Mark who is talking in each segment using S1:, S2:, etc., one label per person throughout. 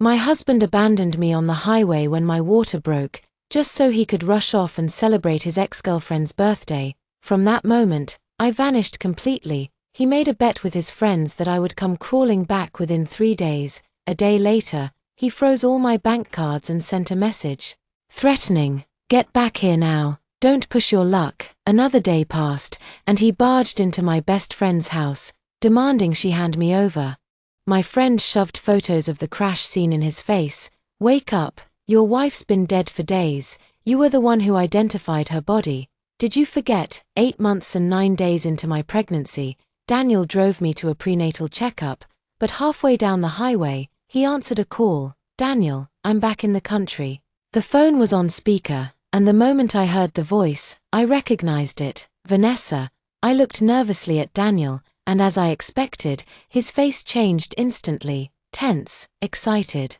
S1: My husband abandoned me on the highway when my water broke, just so he could rush off and celebrate his ex-girlfriend's birthday. From that moment, I vanished completely. He made a bet with his friends that I would come crawling back within 3 days. A day later, he froze all my bank cards and sent a message, threatening, "Get back here now, don't push your luck." Another day passed, and he barged into my best friend's house, demanding she hand me over. My friend shoved photos of the crash scene in his face. "Wake up, your wife's been dead for days. You were the one who identified her body. Did you forget?" 8 months and 9 days into my pregnancy, Daniel drove me to a prenatal checkup, but halfway down the highway, he answered a call. "Daniel, I'm back in the country." The phone was on speaker, and the moment I heard the voice, I recognized it. Vanessa. I looked nervously at Daniel, and as I expected, his face changed instantly, tense, excited.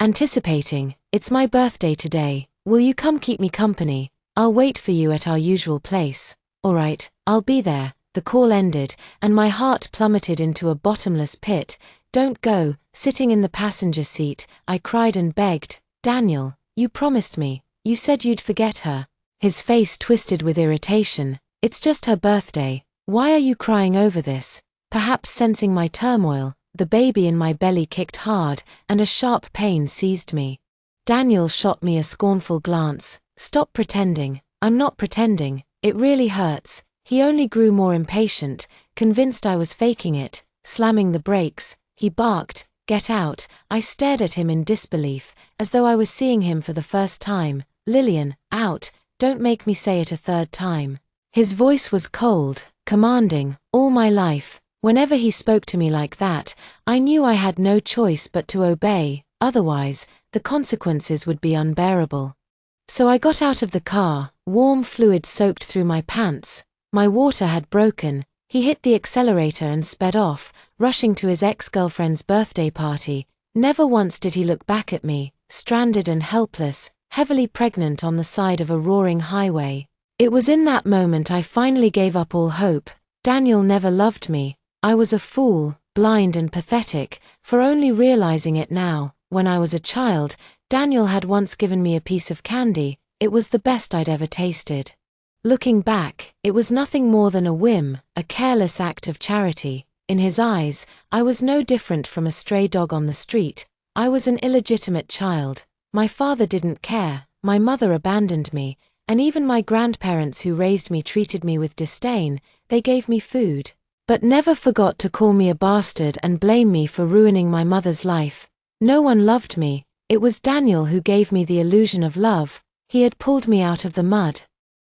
S1: Anticipating. "It's my birthday today. Will you come keep me company? I'll wait for you at our usual place." "All right, I'll be there." The call ended, and my heart plummeted into a bottomless pit. "Don't go." Sitting in the passenger seat, I cried and begged, "Daniel, you promised me. You said you'd forget her." His face twisted with irritation. "It's just her birthday. Why are you crying over this?" Perhaps sensing my turmoil, the baby in my belly kicked hard, and a sharp pain seized me. Daniel shot me a scornful glance. "Stop pretending." "I'm not pretending. It really hurts." He only grew more impatient, convinced I was faking it. Slamming the brakes, he barked, "Get out." I stared at him in disbelief, as though I was seeing him for the first time. "Lillian, out. Don't make me say it a third time." His voice was cold, commanding. All my life, whenever he spoke to me like that, I knew I had no choice but to obey, otherwise, the consequences would be unbearable. So I got out of the car, warm fluid soaked through my pants. My water had broken. He hit the accelerator and sped off, rushing to his ex-girlfriend's birthday party. Never once did he look back at me, stranded and helpless, heavily pregnant on the side of a roaring highway. It was in that moment I finally gave up all hope. Daniel never loved me. I was a fool, blind and pathetic, for only realizing it now. When I was a child, Daniel had once given me a piece of candy. It was the best I'd ever tasted. Looking back, it was nothing more than a whim, a careless act of charity. In his eyes, I was no different from a stray dog on the street. I was an illegitimate child. My father didn't care, my mother abandoned me, and even my grandparents who raised me treated me with disdain. They gave me food, but never forgot to call me a bastard and blame me for ruining my mother's life. No one loved me. It was Daniel who gave me the illusion of love. He had pulled me out of the mud.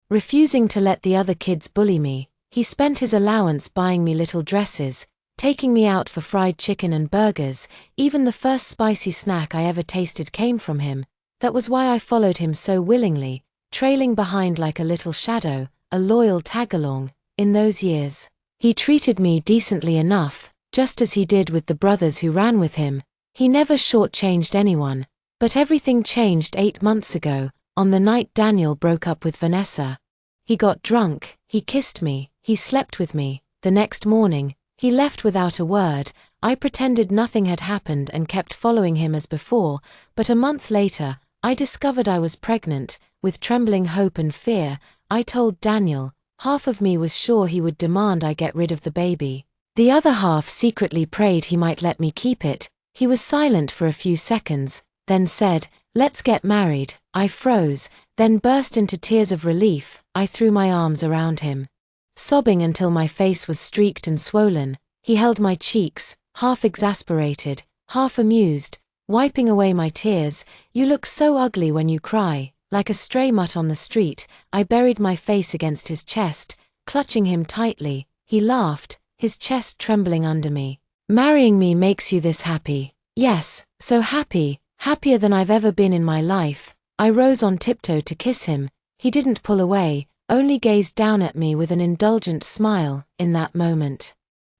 S1: Refusing to let the other kids bully me, he spent his allowance buying me little dresses, taking me out for fried chicken and burgers. Even the first spicy snack I ever tasted came from him. That was why I followed him so willingly, trailing behind like a little shadow, a loyal tag-along. In those years, he treated me decently enough, just as he did with the brothers who ran with him. He never shortchanged anyone. But everything changed 8 months ago, on the night Daniel broke up with Vanessa. He got drunk, he kissed me, he slept with me. The next morning, he left without a word. I pretended nothing had happened and kept following him as before, but a month later, I discovered I was pregnant. With trembling hope and fear, I told Daniel. Half of me was sure he would demand I get rid of the baby. The other half secretly prayed he might let me keep it. He was silent for a few seconds, then said, "Let's get married." I froze, then burst into tears of relief. I threw my arms around him. Sobbing until my face was streaked and swollen, he held my cheeks, half exasperated, half amused, wiping away my tears. "You look so ugly when you cry." Like a stray mutt on the street, I buried my face against his chest, clutching him tightly. He laughed, his chest trembling under me. "Marrying me makes you this happy?" "Yes, so happy, happier than I've ever been in my life." I rose on tiptoe to kiss him. He didn't pull away, only gazed down at me with an indulgent smile. In that moment,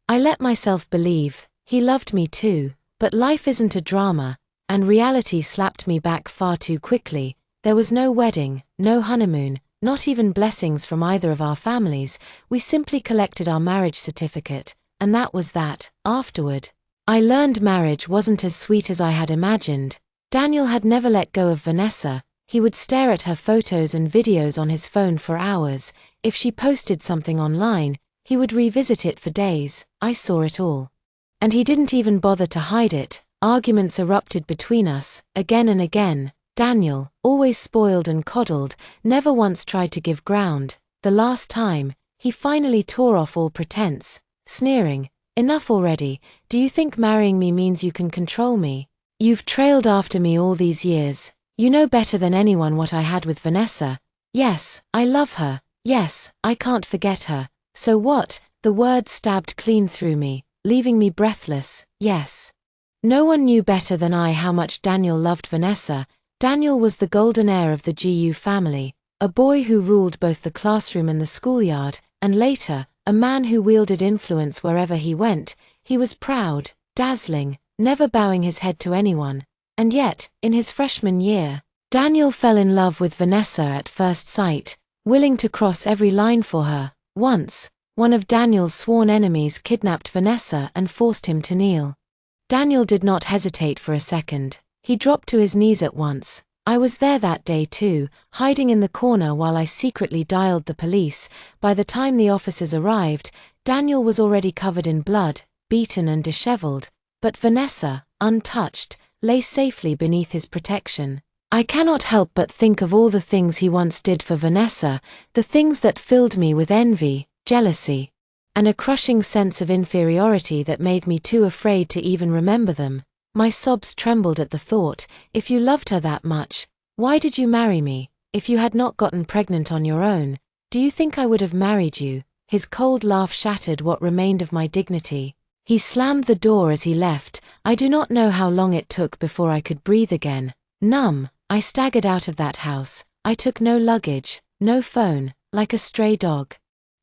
S1: I let myself believe he loved me too. But life isn't a drama, and reality slapped me back far too quickly. There was no wedding, no honeymoon, not even blessings from either of our families. We simply collected our marriage certificate, and that was that. Afterward, I learned marriage wasn't as sweet as I had imagined. Daniel had never let go of Vanessa. He would stare at her photos and videos on his phone for hours. If she posted something online, he would revisit it for days. I saw it all. And he didn't even bother to hide it. Arguments erupted between us, again and again. Daniel, always spoiled and coddled, never once tried to give ground. The last time, he finally tore off all pretense, sneering, "Enough already, do you think marrying me means you can control me? You've trailed after me all these years. You know better than anyone what I had with Vanessa. Yes, I love her. Yes, I can't forget her. So what?" The words stabbed clean through me, leaving me breathless. Yes. No one knew better than I how much Daniel loved Vanessa. Daniel was the golden heir of the GU family, a boy who ruled both the classroom and the schoolyard, and later, a man who wielded influence wherever he went. He was proud, dazzling, never bowing his head to anyone. And yet, in his freshman year, Daniel fell in love with Vanessa at first sight, willing to cross every line for her. Once, one of Daniel's sworn enemies kidnapped Vanessa and forced him to kneel. Daniel did not hesitate for a second. He dropped to his knees at once. I was there that day too, hiding in the corner while I secretly dialed the police. By the time the officers arrived, Daniel was already covered in blood, beaten and disheveled, but Vanessa, untouched, lay safely beneath his protection. I cannot help but think of all the things he once did for Vanessa, the things that filled me with envy, jealousy, and a crushing sense of inferiority that made me too afraid to even remember them. My sobs trembled at the thought. If you loved her that much, why did you marry me? If you had not gotten pregnant on your own, do you think I would have married you? His cold laugh shattered what remained of my dignity. He slammed the door as he left. I do not know how long it took before I could breathe again. Numb, I staggered out of that house. I took no luggage, no phone, like a stray dog.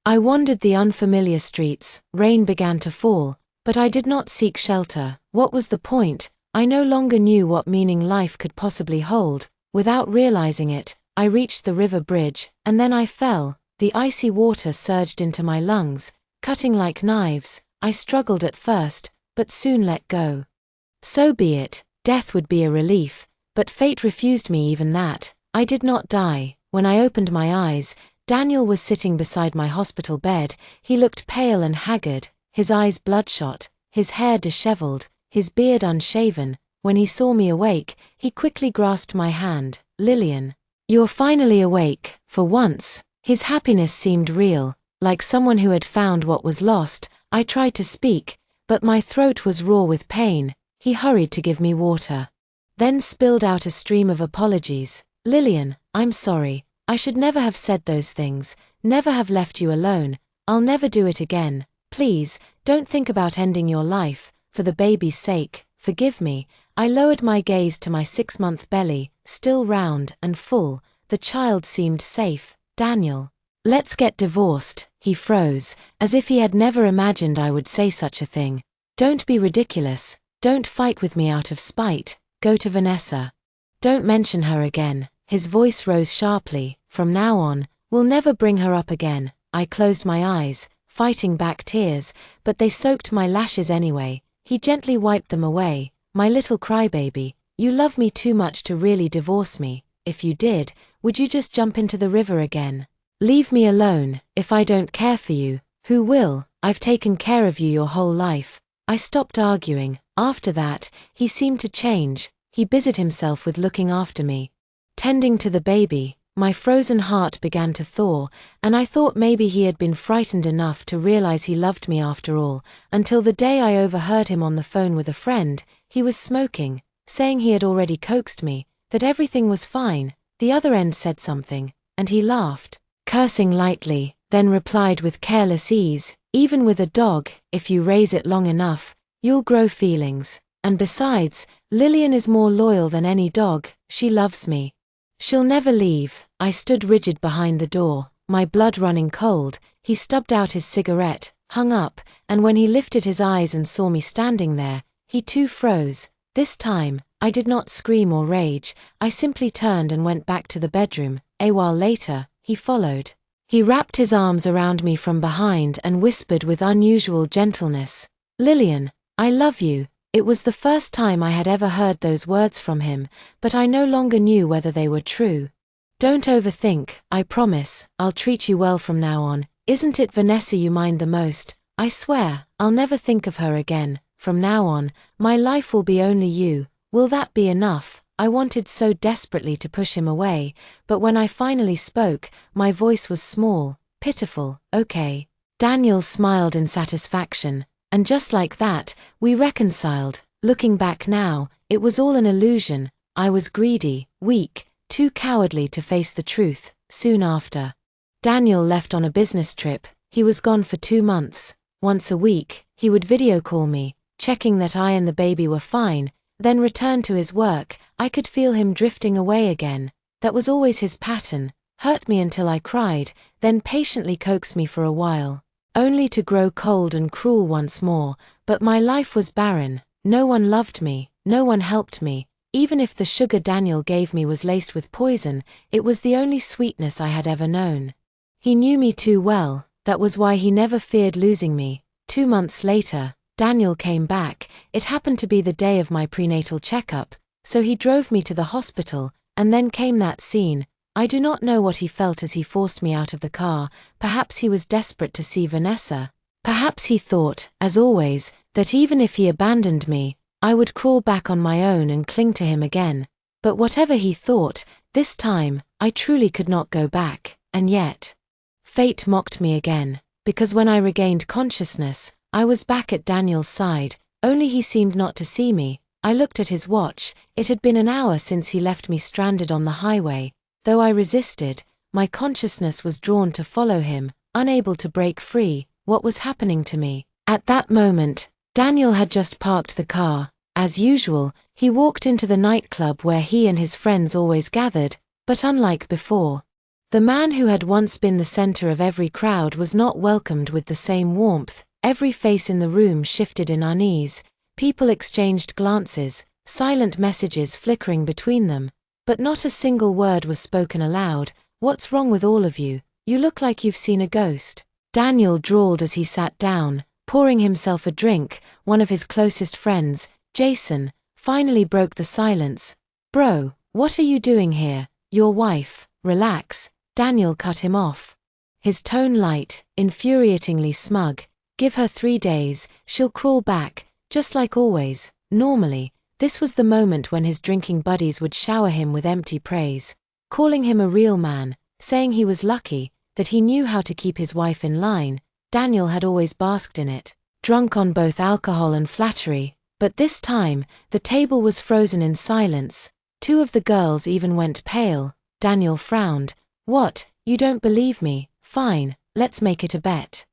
S1: I wandered the unfamiliar streets. Rain began to fall, but I did not seek shelter. What was the point? I no longer knew what meaning life could possibly hold. Without realizing it, I reached the river bridge, and then I fell. The icy water surged into my lungs, cutting like knives. I struggled at first, but soon let go. So be it. Death would be a relief, but fate refused me even that. I did not die. When I opened my eyes, Daniel was sitting beside my hospital bed. He looked pale and haggard, his eyes bloodshot, his hair disheveled, his beard unshaven. When he saw me awake, he quickly grasped my hand. "Lillian, you're finally awake." For once, his happiness seemed real, like someone who had found what was lost. I tried to speak, but my throat was raw with pain. He hurried to give me water, then spilled out a stream of apologies. "Lillian, I'm sorry. I should never have said those things, never have left you alone. I'll never do it again. Please, don't think about ending your life. For the baby's sake, forgive me." I lowered my gaze to my 6-month belly, still round and full. The child seemed safe. "Daniel, let's get divorced." He froze, as if he had never imagined I would say such a thing. "Don't be ridiculous. Don't fight with me out of spite. Go to Vanessa. Don't mention her again." His voice rose sharply. "From now on, we'll never bring her up again." I closed my eyes, fighting back tears, but they soaked my lashes anyway. He gently wiped them away. "My little crybaby, you love me too much to really divorce me. If you did, would you just jump into the river again? Leave me alone. If I don't care for you, who will? I've taken care of you your whole life." I stopped arguing. After that, he seemed to change. He busied himself with looking after me, tending to the baby. My frozen heart began to thaw, and I thought maybe he had been frightened enough to realize he loved me after all, until the day I overheard him on the phone with a friend. He was smoking, saying he had already coaxed me, that everything was fine. The other end said something, and he laughed, cursing lightly, then replied with careless ease, "Even with a dog, if you raise it long enough, you'll grow feelings. And besides, Lillian is more loyal than any dog. She loves me. She'll never leave." I stood rigid behind the door, my blood running cold. He stubbed out his cigarette, hung up, and when he lifted his eyes and saw me standing there, he too froze. This time, I did not scream or rage. I simply turned and went back to the bedroom. A while later, he followed. He wrapped his arms around me from behind and whispered with unusual gentleness, "Lillian, I love you. It was the first time I had ever heard those words from him, but I no longer knew whether they were true. Don't overthink, I promise, I'll treat you well from now on. Isn't it Vanessa you mind the most? I swear, I'll never think of her again. From now on, my life will be only you. Will that be enough? I wanted so desperately to push him away, but when I finally spoke, my voice was small, pitiful. Okay. Daniel smiled in satisfaction, and just like that, we reconciled. Looking back now, it was all an illusion. I was greedy, weak, too cowardly to face the truth. Soon after, Daniel left on a business trip. He was gone for 2 months. Once a week, he would video call me, checking that I and the baby were fine, then return to his work. I could feel him drifting away again. That was always his pattern. Hurt me until I cried, then patiently coax me for a while, only to grow cold and cruel once more. But my life was barren. No one loved me, no one helped me. Even if the sugar Daniel gave me was laced with poison, it was the only sweetness I had ever known. He knew me too well. That was why he never feared losing me. 2 months later, Daniel came back. It happened to be the day of my prenatal checkup, so he drove me to the hospital, and then came that scene. I do not know what he felt as he forced me out of the car. Perhaps he was desperate to see Vanessa. Perhaps he thought, as always, that even if he abandoned me, I would crawl back on my own and cling to him again. But whatever he thought, this time, I truly could not go back. And yet, fate mocked me again, because when I regained consciousness, I was back at Daniel's side, only he seemed not to see me. I looked at his watch. It had been an hour since he left me stranded on the highway. Though I resisted, my consciousness was drawn to follow him, unable to break free. What was happening to me? At that moment, Daniel had just parked the car. As usual, he walked into the nightclub where he and his friends always gathered, but unlike before, the man who had once been the center of every crowd was not welcomed with the same warmth. Every face in the room shifted in unease. People exchanged glances, silent messages flickering between them, but not a single word was spoken aloud. What's wrong with all of you? You look like you've seen a ghost. Daniel drawled as he sat down, pouring himself a drink. One of his closest friends, Jason, finally broke the silence. Bro, what are you doing here? Your wife. Relax. Daniel cut him off, his tone light, infuriatingly smug. Give her 3 days, she'll crawl back, just like always. Normally, this was the moment when his drinking buddies would shower him with empty praise, calling him a real man, saying he was lucky, that he knew how to keep his wife in line. Daniel had always basked in it, drunk on both alcohol and flattery, but this time, the table was frozen in silence. 2 of the girls even went pale. Daniel frowned. What, you don't believe me? Fine, let's make it a bet.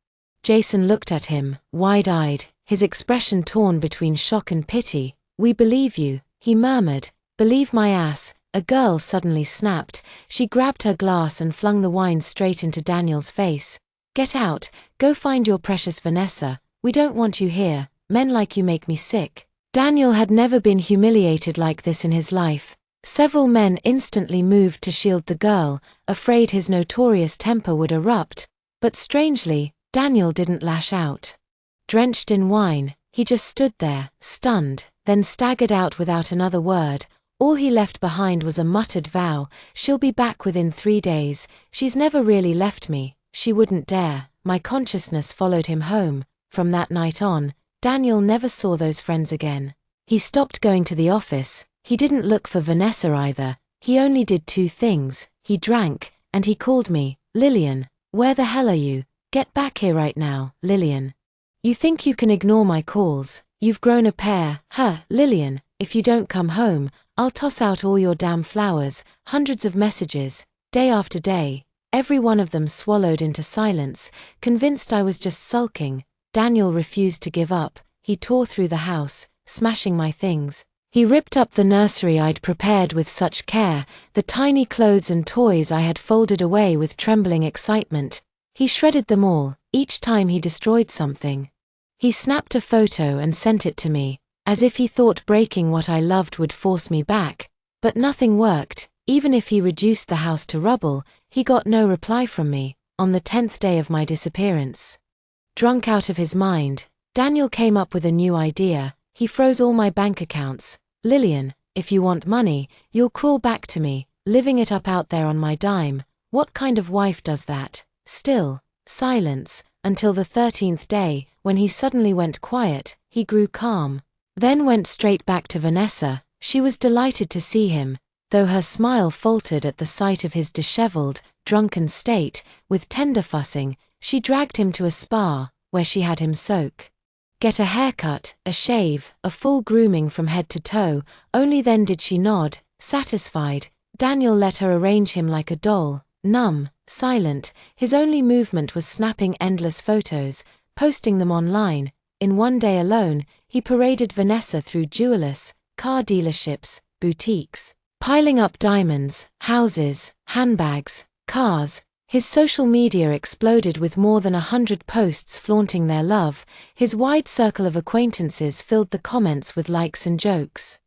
S1: Jason looked at him, wide-eyed, his expression torn between shock and pity. We believe you, he murmured. Believe my ass. A girl suddenly snapped. She grabbed her glass and flung the wine straight into Daniel's face. Get out, go find your precious Vanessa. We don't want you here. Men like you make me sick. Daniel had never been humiliated like this in his life. Several men instantly moved to shield the girl, afraid his notorious temper would erupt. But strangely, Daniel didn't lash out. Drenched in wine, he just stood there, stunned, then staggered out without another word. All he left behind was a muttered vow. She'll be back within 3 days. She's never really left me. She wouldn't dare. My consciousness followed him home. From that night on, Daniel never saw those friends again. He stopped going to the office. He didn't look for Vanessa either. He only did 2 things. He drank, and he called me. Lillian, where the hell are you? Get back here right now, Lillian. You think you can ignore my calls? You've grown a pair. Lillian, if you don't come home, I'll toss out all your damn flowers. Hundreds of messages, day after day, every one of them swallowed into silence, convinced I was just sulking. Daniel refused to give up. He tore through the house, smashing my things. He ripped up the nursery I'd prepared with such care, the tiny clothes and toys I had folded away with trembling excitement. He shredded them all, each time he destroyed something. He snapped a photo and sent it to me, as if he thought breaking what I loved would force me back. But nothing worked. Even if he reduced the house to rubble, he got no reply from me. On the 10th day of my disappearance, drunk out of his mind, Daniel came up with a new idea. He froze all my bank accounts. Lillian, if you want money, you'll crawl back to me, living it up out there on my dime. What kind of wife does that? Still, silence, until the 13th day, when he suddenly went quiet. He grew calm. Then went straight back to Vanessa. She was delighted to see him, though her smile faltered at the sight of his disheveled, drunken state. With tender fussing, she dragged him to a spa, where she had him get a haircut, a shave, a full grooming from head to toe. Only then did she nod, satisfied. Daniel let her arrange him like a doll, numb, silent. His only movement was snapping endless photos, posting them online. In one day alone, he paraded Vanessa through jewelers, car dealerships, boutiques, piling up diamonds, houses, handbags, cars. His social media exploded with more than 100 posts flaunting their love. His wide circle of acquaintances filled the comments with likes and jokes.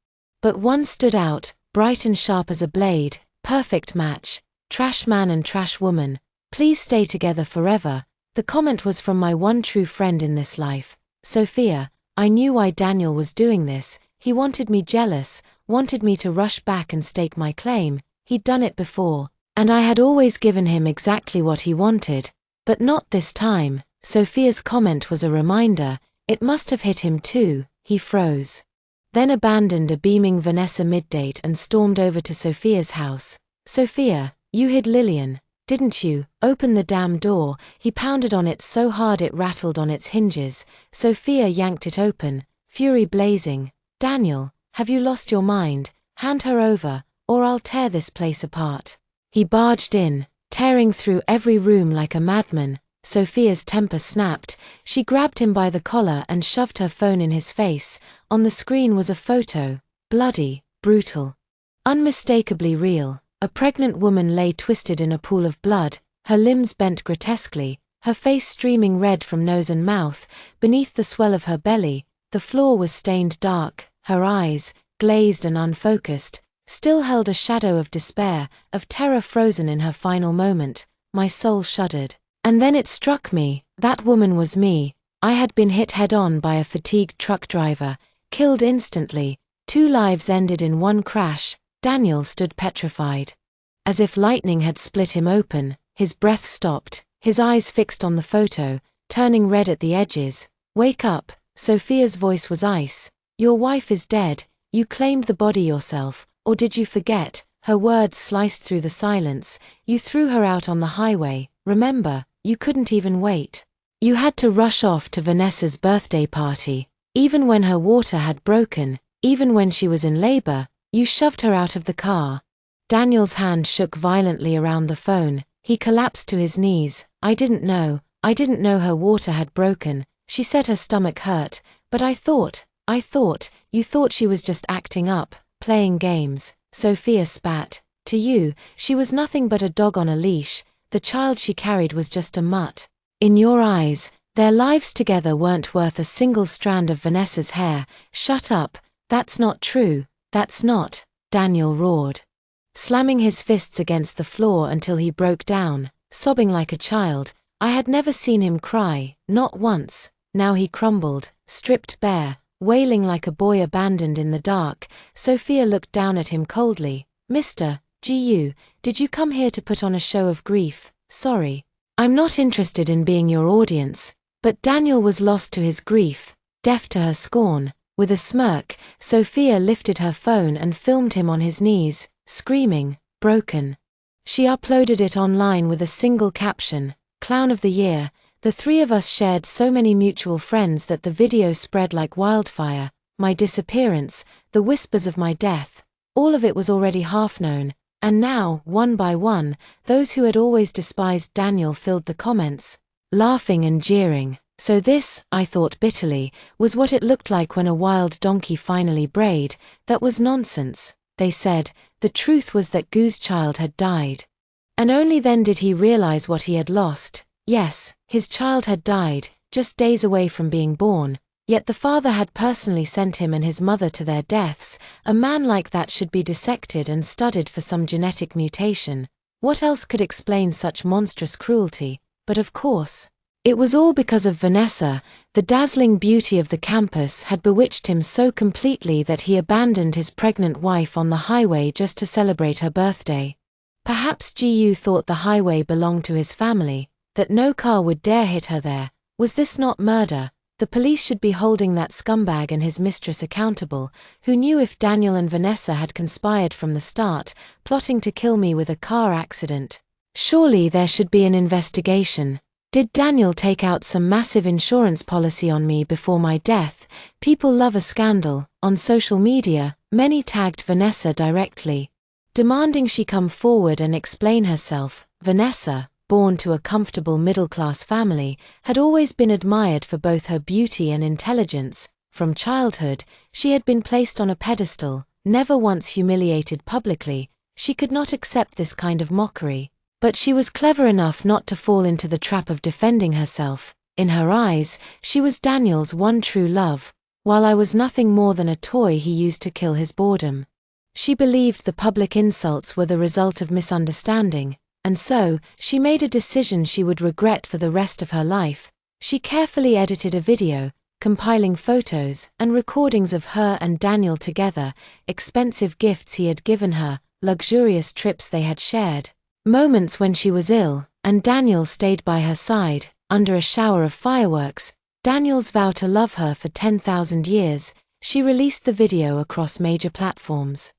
S1: But one stood out, bright and sharp as a blade. Perfect match. Trash man and trash woman. Please stay together forever. The comment was from my one true friend in this life, Sophia. I knew why Daniel was doing this. He wanted me jealous, wanted me to rush back and stake my claim. He'd done it before, and I had always given him exactly what he wanted. But not this time. Sophia's comment was a reminder. It must have hit him too. He froze. Then abandoned a beaming Vanessa mid-date and stormed over to Sophia's house. Sophia, you hid Lillian, didn't you? Open the damn door. He pounded on it so hard it rattled on its hinges. Sophia yanked it open, fury blazing. Daniel, have you lost your mind? Hand her over, or I'll tear this place apart. He barged in, tearing through every room like a madman. Sophia's temper snapped. She grabbed him by the collar and shoved her phone in his face. On the screen was a photo. Bloody, brutal, unmistakably real. A pregnant woman lay twisted in a pool of blood, her limbs bent grotesquely, her face streaming red from nose and mouth. Beneath the swell of her belly, the floor was stained dark. Her eyes, glazed and unfocused, still held a shadow of despair, of terror frozen in her final moment. My soul shuddered. And then it struck me, that woman was me. I had been hit head-on by a fatigued truck driver, killed instantly. 2 lives ended in one crash. Daniel stood petrified. As if lightning had split him open, his breath stopped, his eyes fixed on the photo, turning red at the edges. Wake up. Sophia's voice was ice. Your wife is dead. You claimed the body yourself. Or did you forget? Her words sliced through the silence. You threw her out on the highway. Remember, you couldn't even wait. You had to rush off to Vanessa's birthday party. Even when her water had broken, even when she was in labor, you shoved her out of the car. Daniel's hand shook violently around the phone. He collapsed to his knees. I didn't know her water had broken. She said her stomach hurt, but I thought, you thought she was just acting up, playing games. Sophia spat. To you, she was nothing but a dog on a leash. The child she carried was just a mutt. In your eyes, their lives together weren't worth a single strand of Vanessa's hair. Shut up. That's not true. That's not. Daniel roared, slamming his fists against the floor until he broke down, sobbing like a child. I had never seen him cry, not once. Now he crumbled, stripped bare, wailing like a boy abandoned in the dark. Sophia looked down at him coldly. Mr. Gu, did you come here to put on a show of grief? Sorry. I'm not interested in being your audience. But Daniel was lost to his grief, deaf to her scorn. With a smirk, Sophia lifted her phone and filmed him on his knees, screaming, broken. She uploaded it online with a single caption, Clown of the Year. The 3 of us shared so many mutual friends that the video spread like wildfire. My disappearance, the whispers of my death, all of it was already half known. And now, one by one, those who had always despised Daniel filled the comments, laughing and jeering. So this, I thought bitterly, was what it looked like when a wild donkey finally brayed. That was nonsense, they said. The truth was that Gu's child had died. And only then did he realize what he had lost. Yes, his child had died, just days away from being born. Yet the father had personally sent him and his mother to their deaths. A man like that should be dissected and studied for some genetic mutation. What else could explain such monstrous cruelty? But of course, It was all because of Vanessa. The dazzling beauty of the campus had bewitched him so completely that he abandoned his pregnant wife on the highway just to celebrate her birthday. Perhaps Gu thought the highway belonged to his family, that no car would dare hit her there. Was this not murder? The police should be holding that scumbag and his mistress accountable. Who knew if Daniel and Vanessa had conspired from the start, plotting to kill me with a car accident? Surely there should be an investigation. Did Daniel take out some massive insurance policy on me before my death? People love a scandal. On social media, many tagged Vanessa directly, demanding she come forward and explain herself. Vanessa, born to a comfortable middle-class family, had always been admired for both her beauty and intelligence. From childhood, she had been placed on a pedestal, never once humiliated publicly. She could not accept this kind of mockery. But she was clever enough not to fall into the trap of defending herself. In her eyes, she was Daniel's one true love, while I was nothing more than a toy he used to kill his boredom. She believed the public insults were the result of misunderstanding, and so, she made a decision she would regret for the rest of her life. She carefully edited a video, compiling photos and recordings of her and Daniel together, expensive gifts he had given her, luxurious trips they had shared, moments when she was ill, and Daniel stayed by her side, under a shower of fireworks. Daniel's vow to love her for 10,000 years. She released the video across major platforms,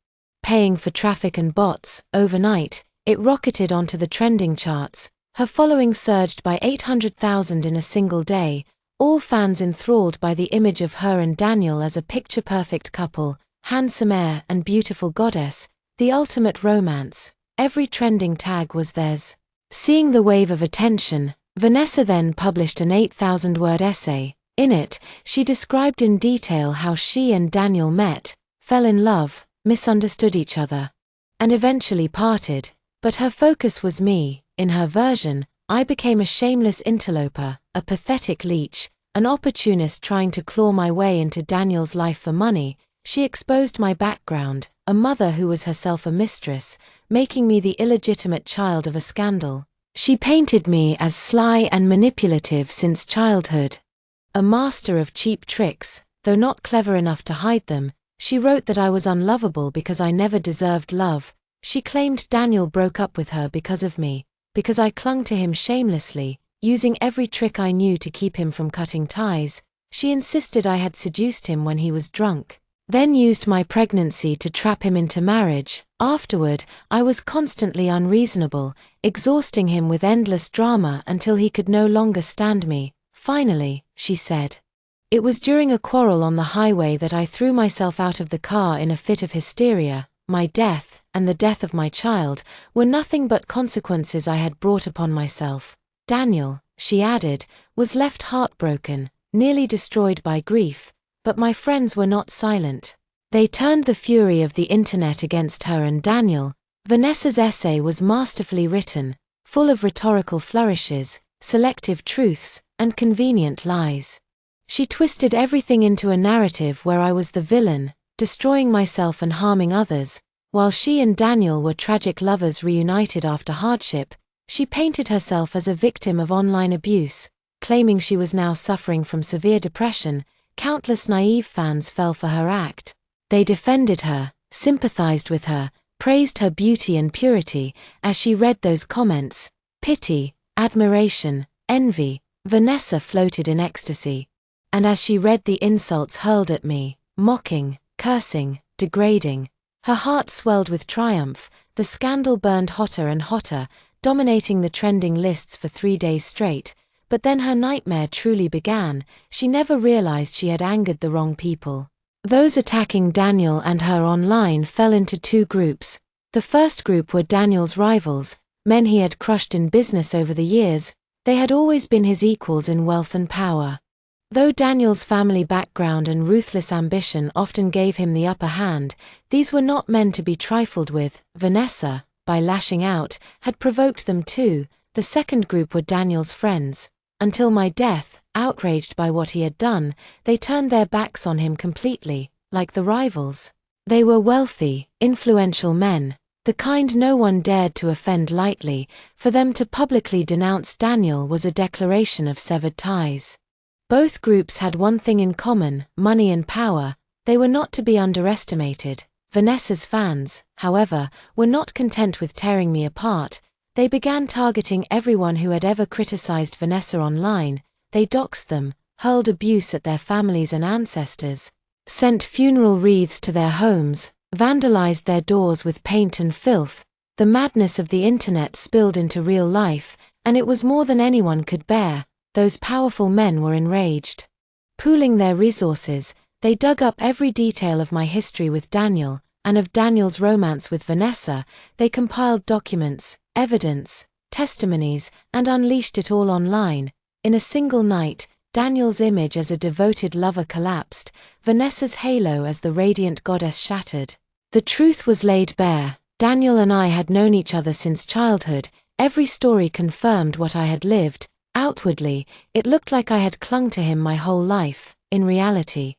S1: paying for traffic and bots. Overnight, it rocketed onto the trending charts. Her following surged by 800,000 in a single day, all fans enthralled by the image of her and Daniel as a picture-perfect couple, handsome heir and beautiful goddess, the ultimate romance. Every trending tag was theirs. Seeing the wave of attention, Vanessa then published an 8,000-word essay. In it, she described in detail how she and Daniel met, fell in love, misunderstood each other, and eventually parted. But her focus was me. In her version, I became a shameless interloper, a pathetic leech, an opportunist trying to claw my way into Daniel's life for money. She exposed my background, a mother who was herself a mistress, making me the illegitimate child of a scandal. She painted me as sly and manipulative since childhood, a master of cheap tricks. Though not clever enough to hide them. She wrote that I was unlovable because I never deserved love. She claimed Daniel broke up with her because of me, because I clung to him shamelessly, using every trick I knew to keep him from cutting ties. She insisted I had seduced him when he was drunk, then used my pregnancy to trap him into marriage. Afterward, I was constantly unreasonable, exhausting him with endless drama until he could no longer stand me. Finally, she said, it was during a quarrel on the highway that I threw myself out of the car in a fit of hysteria. My death, and the death of my child, were nothing but consequences I had brought upon myself. Daniel, she added, was left heartbroken, nearly destroyed by grief. But my friends were not silent. They turned the fury of the internet against her and Daniel. Vanessa's essay was masterfully written, full of rhetorical flourishes, selective truths, and convenient lies. She twisted everything into a narrative where I was the villain, destroying myself and harming others, while she and Daniel were tragic lovers reunited after hardship. She painted herself as a victim of online abuse, claiming she was now suffering from severe depression. Countless naive fans fell for her act. They defended her, sympathized with her, praised her beauty and purity. As she read those comments, pity, admiration, envy, Vanessa floated in ecstasy. And as she read the insults hurled at me, mocking, cursing, degrading, her heart swelled with triumph. The scandal burned hotter and hotter, dominating the trending lists for 3 days straight. But then her nightmare truly began. She never realized she had angered the wrong people. Those attacking Daniel and her online fell into 2 groups. The first group were Daniel's rivals, men he had crushed in business over the years. They had always been his equals in wealth and power. Though Daniel's family background and ruthless ambition often gave him the upper hand, these were not men to be trifled with. Vanessa, by lashing out, had provoked them too. The second group were Daniel's friends. Until my death, outraged by what he had done, they turned their backs on him completely. Like the rivals, they were wealthy, influential men, The kind no one dared to offend lightly. For them to publicly denounce Daniel was a declaration of severed ties. Both groups had one thing in common: money and power. They were not to be underestimated. Vanessa's fans, however, were not content with tearing me apart. They began targeting everyone who had ever criticized Vanessa online. They doxed them, hurled abuse at their families and ancestors, sent funeral wreaths to their homes, vandalized their doors with paint and filth. The madness of the internet spilled into real life, and it was more than anyone could bear. Those powerful men were enraged. Pooling their resources, they dug up every detail of my history with Daniel, and of Daniel's romance with Vanessa. They compiled documents, evidence, testimonies, and unleashed it all online. In a single night, Daniel's image as a devoted lover collapsed, Vanessa's halo as the radiant goddess shattered. The truth was laid bare. Daniel and I had known each other since childhood. Every story confirmed what I had lived. Outwardly, it looked like I had clung to him my whole life. In reality,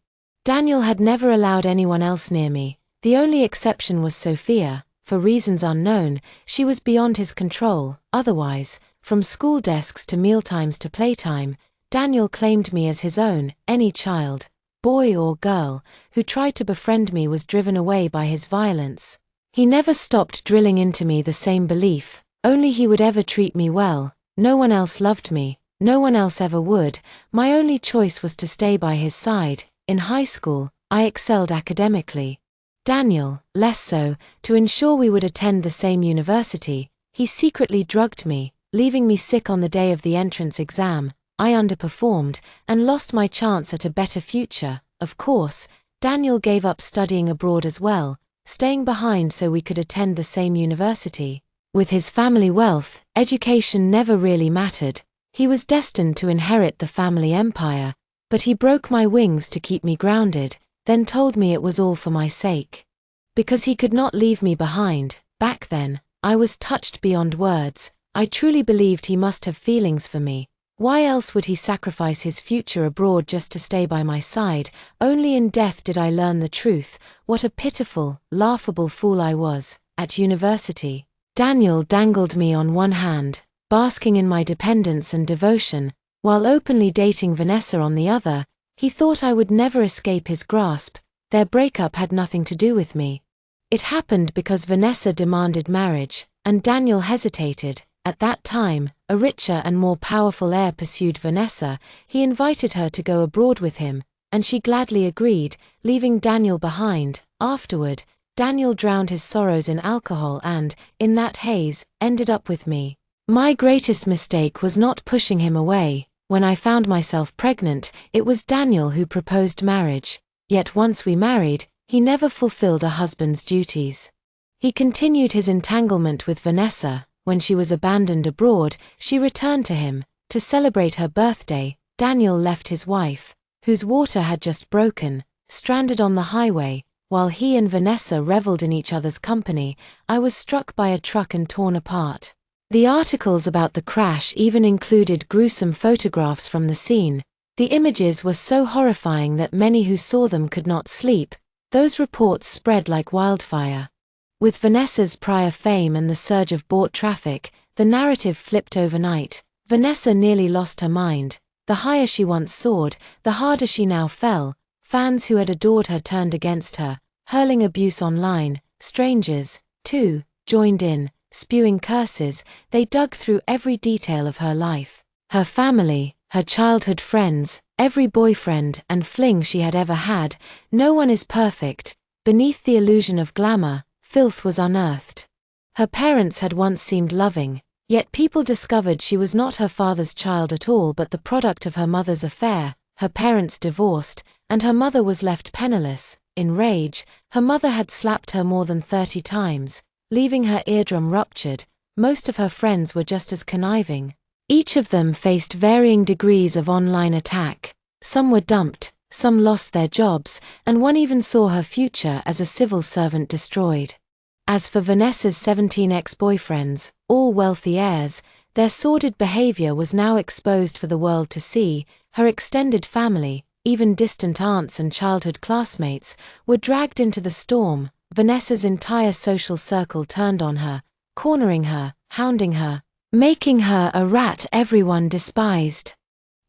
S1: Daniel had never allowed anyone else near me. The only exception was Sophia. For reasons unknown, she was beyond his control. Otherwise, from school desks to mealtimes to playtime, Daniel claimed me as his own. Any child, boy or girl, who tried to befriend me was driven away by his violence. He never stopped drilling into me the same belief: only he would ever treat me well. No one else loved me. No one else ever would. My only choice was to stay by his side. In high school, I excelled academically. Daniel, less so. To ensure we would attend the same university, he secretly drugged me, leaving me sick on the day of the entrance exam. I underperformed, and lost my chance at a better future. Of course, Daniel gave up studying abroad as well, staying behind so we could attend the same university. With his family wealth, education never really mattered. He was destined to inherit the family empire. But he broke my wings to keep me grounded, then told me it was all for my sake. Because he could not leave me behind. Back then, I was touched beyond words. I truly believed he must have feelings for me. Why else would he sacrifice his future abroad just to stay by my side? Only in death did I learn the truth. What a pitiful, laughable fool I was. At university, Daniel dangled me on one hand, basking in my dependence and devotion, while openly dating Vanessa on the other. He thought I would never escape his grasp. Their breakup had nothing to do with me. It happened because Vanessa demanded marriage, and Daniel hesitated. At that time, a richer and more powerful heir pursued Vanessa. He invited her to go abroad with him, and she gladly agreed, leaving Daniel behind. Afterward, Daniel drowned his sorrows in alcohol and, in that haze, ended up with me. My greatest mistake was not pushing him away. When I found myself pregnant, it was Daniel who proposed marriage. Yet once we married, he never fulfilled a husband's duties. He continued his entanglement with Vanessa. When she was abandoned abroad, she returned to him. To celebrate her birthday, Daniel left his wife, whose water had just broken, stranded on the highway. While he and Vanessa reveled in each other's company, I was struck by a truck and torn apart. The articles about the crash even included gruesome photographs from the scene. The images were so horrifying that many who saw them could not sleep. Those reports spread like wildfire. With Vanessa's prior fame and the surge of bought traffic, the narrative flipped overnight. Vanessa nearly lost her mind. The higher she once soared, the harder she now fell. Fans who had adored her turned against her, hurling abuse online. Strangers, too, joined in, spewing curses. They dug through every detail of her life. Her family, her childhood friends, every boyfriend and fling she had ever had. No one is perfect. Beneath the illusion of glamour, filth was unearthed. Her parents had once seemed loving, yet people discovered she was not her father's child at all but the product of her mother's affair. Her parents divorced, and her mother was left penniless. In rage, her mother had slapped her more than 30 times, leaving her eardrum ruptured. Most of her friends were just as conniving. Each of them faced varying degrees of online attack. Some were dumped, some lost their jobs, and one even saw her future as a civil servant destroyed. As for Vanessa's 17 ex-boyfriends, all wealthy heirs, their sordid behavior was now exposed for the world to see. Her extended family, even distant aunts and childhood classmates, were dragged into the storm. Vanessa's entire social circle turned on her, cornering her, hounding her, making her a rat everyone despised.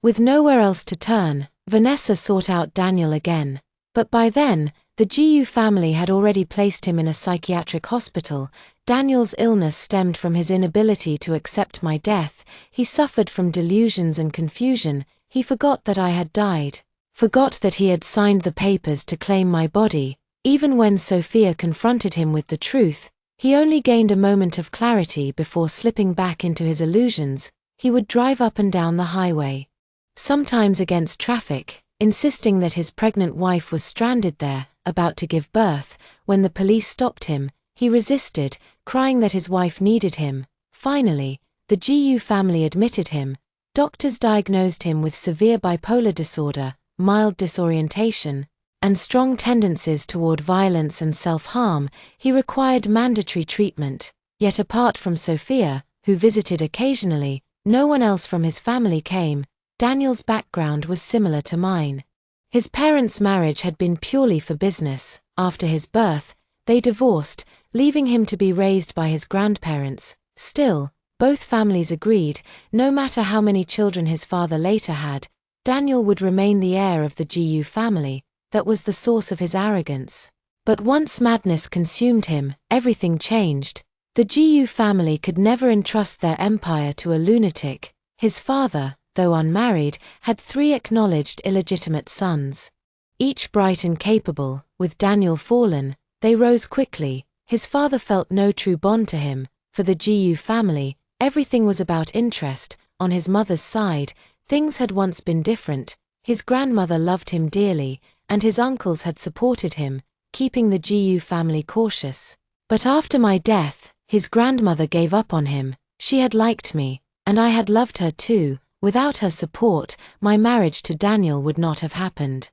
S1: With nowhere else to turn, Vanessa sought out Daniel again. But by then, the GU family had already placed him in a psychiatric hospital. Daniel's illness stemmed from his inability to accept my death. He suffered from delusions and confusion. He forgot that I had died, forgot that he had signed the papers to claim my body. Even when Sophia confronted him with the truth, he only gained a moment of clarity before slipping back into his illusions. He would drive up and down the highway, sometimes against traffic, insisting that his pregnant wife was stranded there, about to give birth. When the police stopped him, he resisted, crying that his wife needed him. Finally, the GU family admitted him. Doctors diagnosed him with severe bipolar disorder, mild disorientation, and strong tendencies toward violence and self-harm. He required mandatory treatment. Yet apart from Sophia, who visited occasionally, no one else from his family came. Daniel's background was similar to mine. His parents' marriage had been purely for business. After his birth, they divorced, leaving him to be raised by his grandparents. Still, both families agreed, no matter how many children his father later had, Daniel would remain the heir of the GU family. That was the source of his arrogance. But once madness consumed him, everything changed. The GU family could never entrust their empire to a lunatic. His father, though unmarried, had 3 acknowledged illegitimate sons. Each bright and capable. With Daniel fallen, they rose quickly. His father felt no true bond to him. For the GU family, everything was about interest. On his mother's side, things had once been different. His grandmother loved him dearly, and his uncles had supported him, keeping the GU family cautious. But after my death, his grandmother gave up on him. She had liked me, and I had loved her too. Without her support, my marriage to Daniel would not have happened.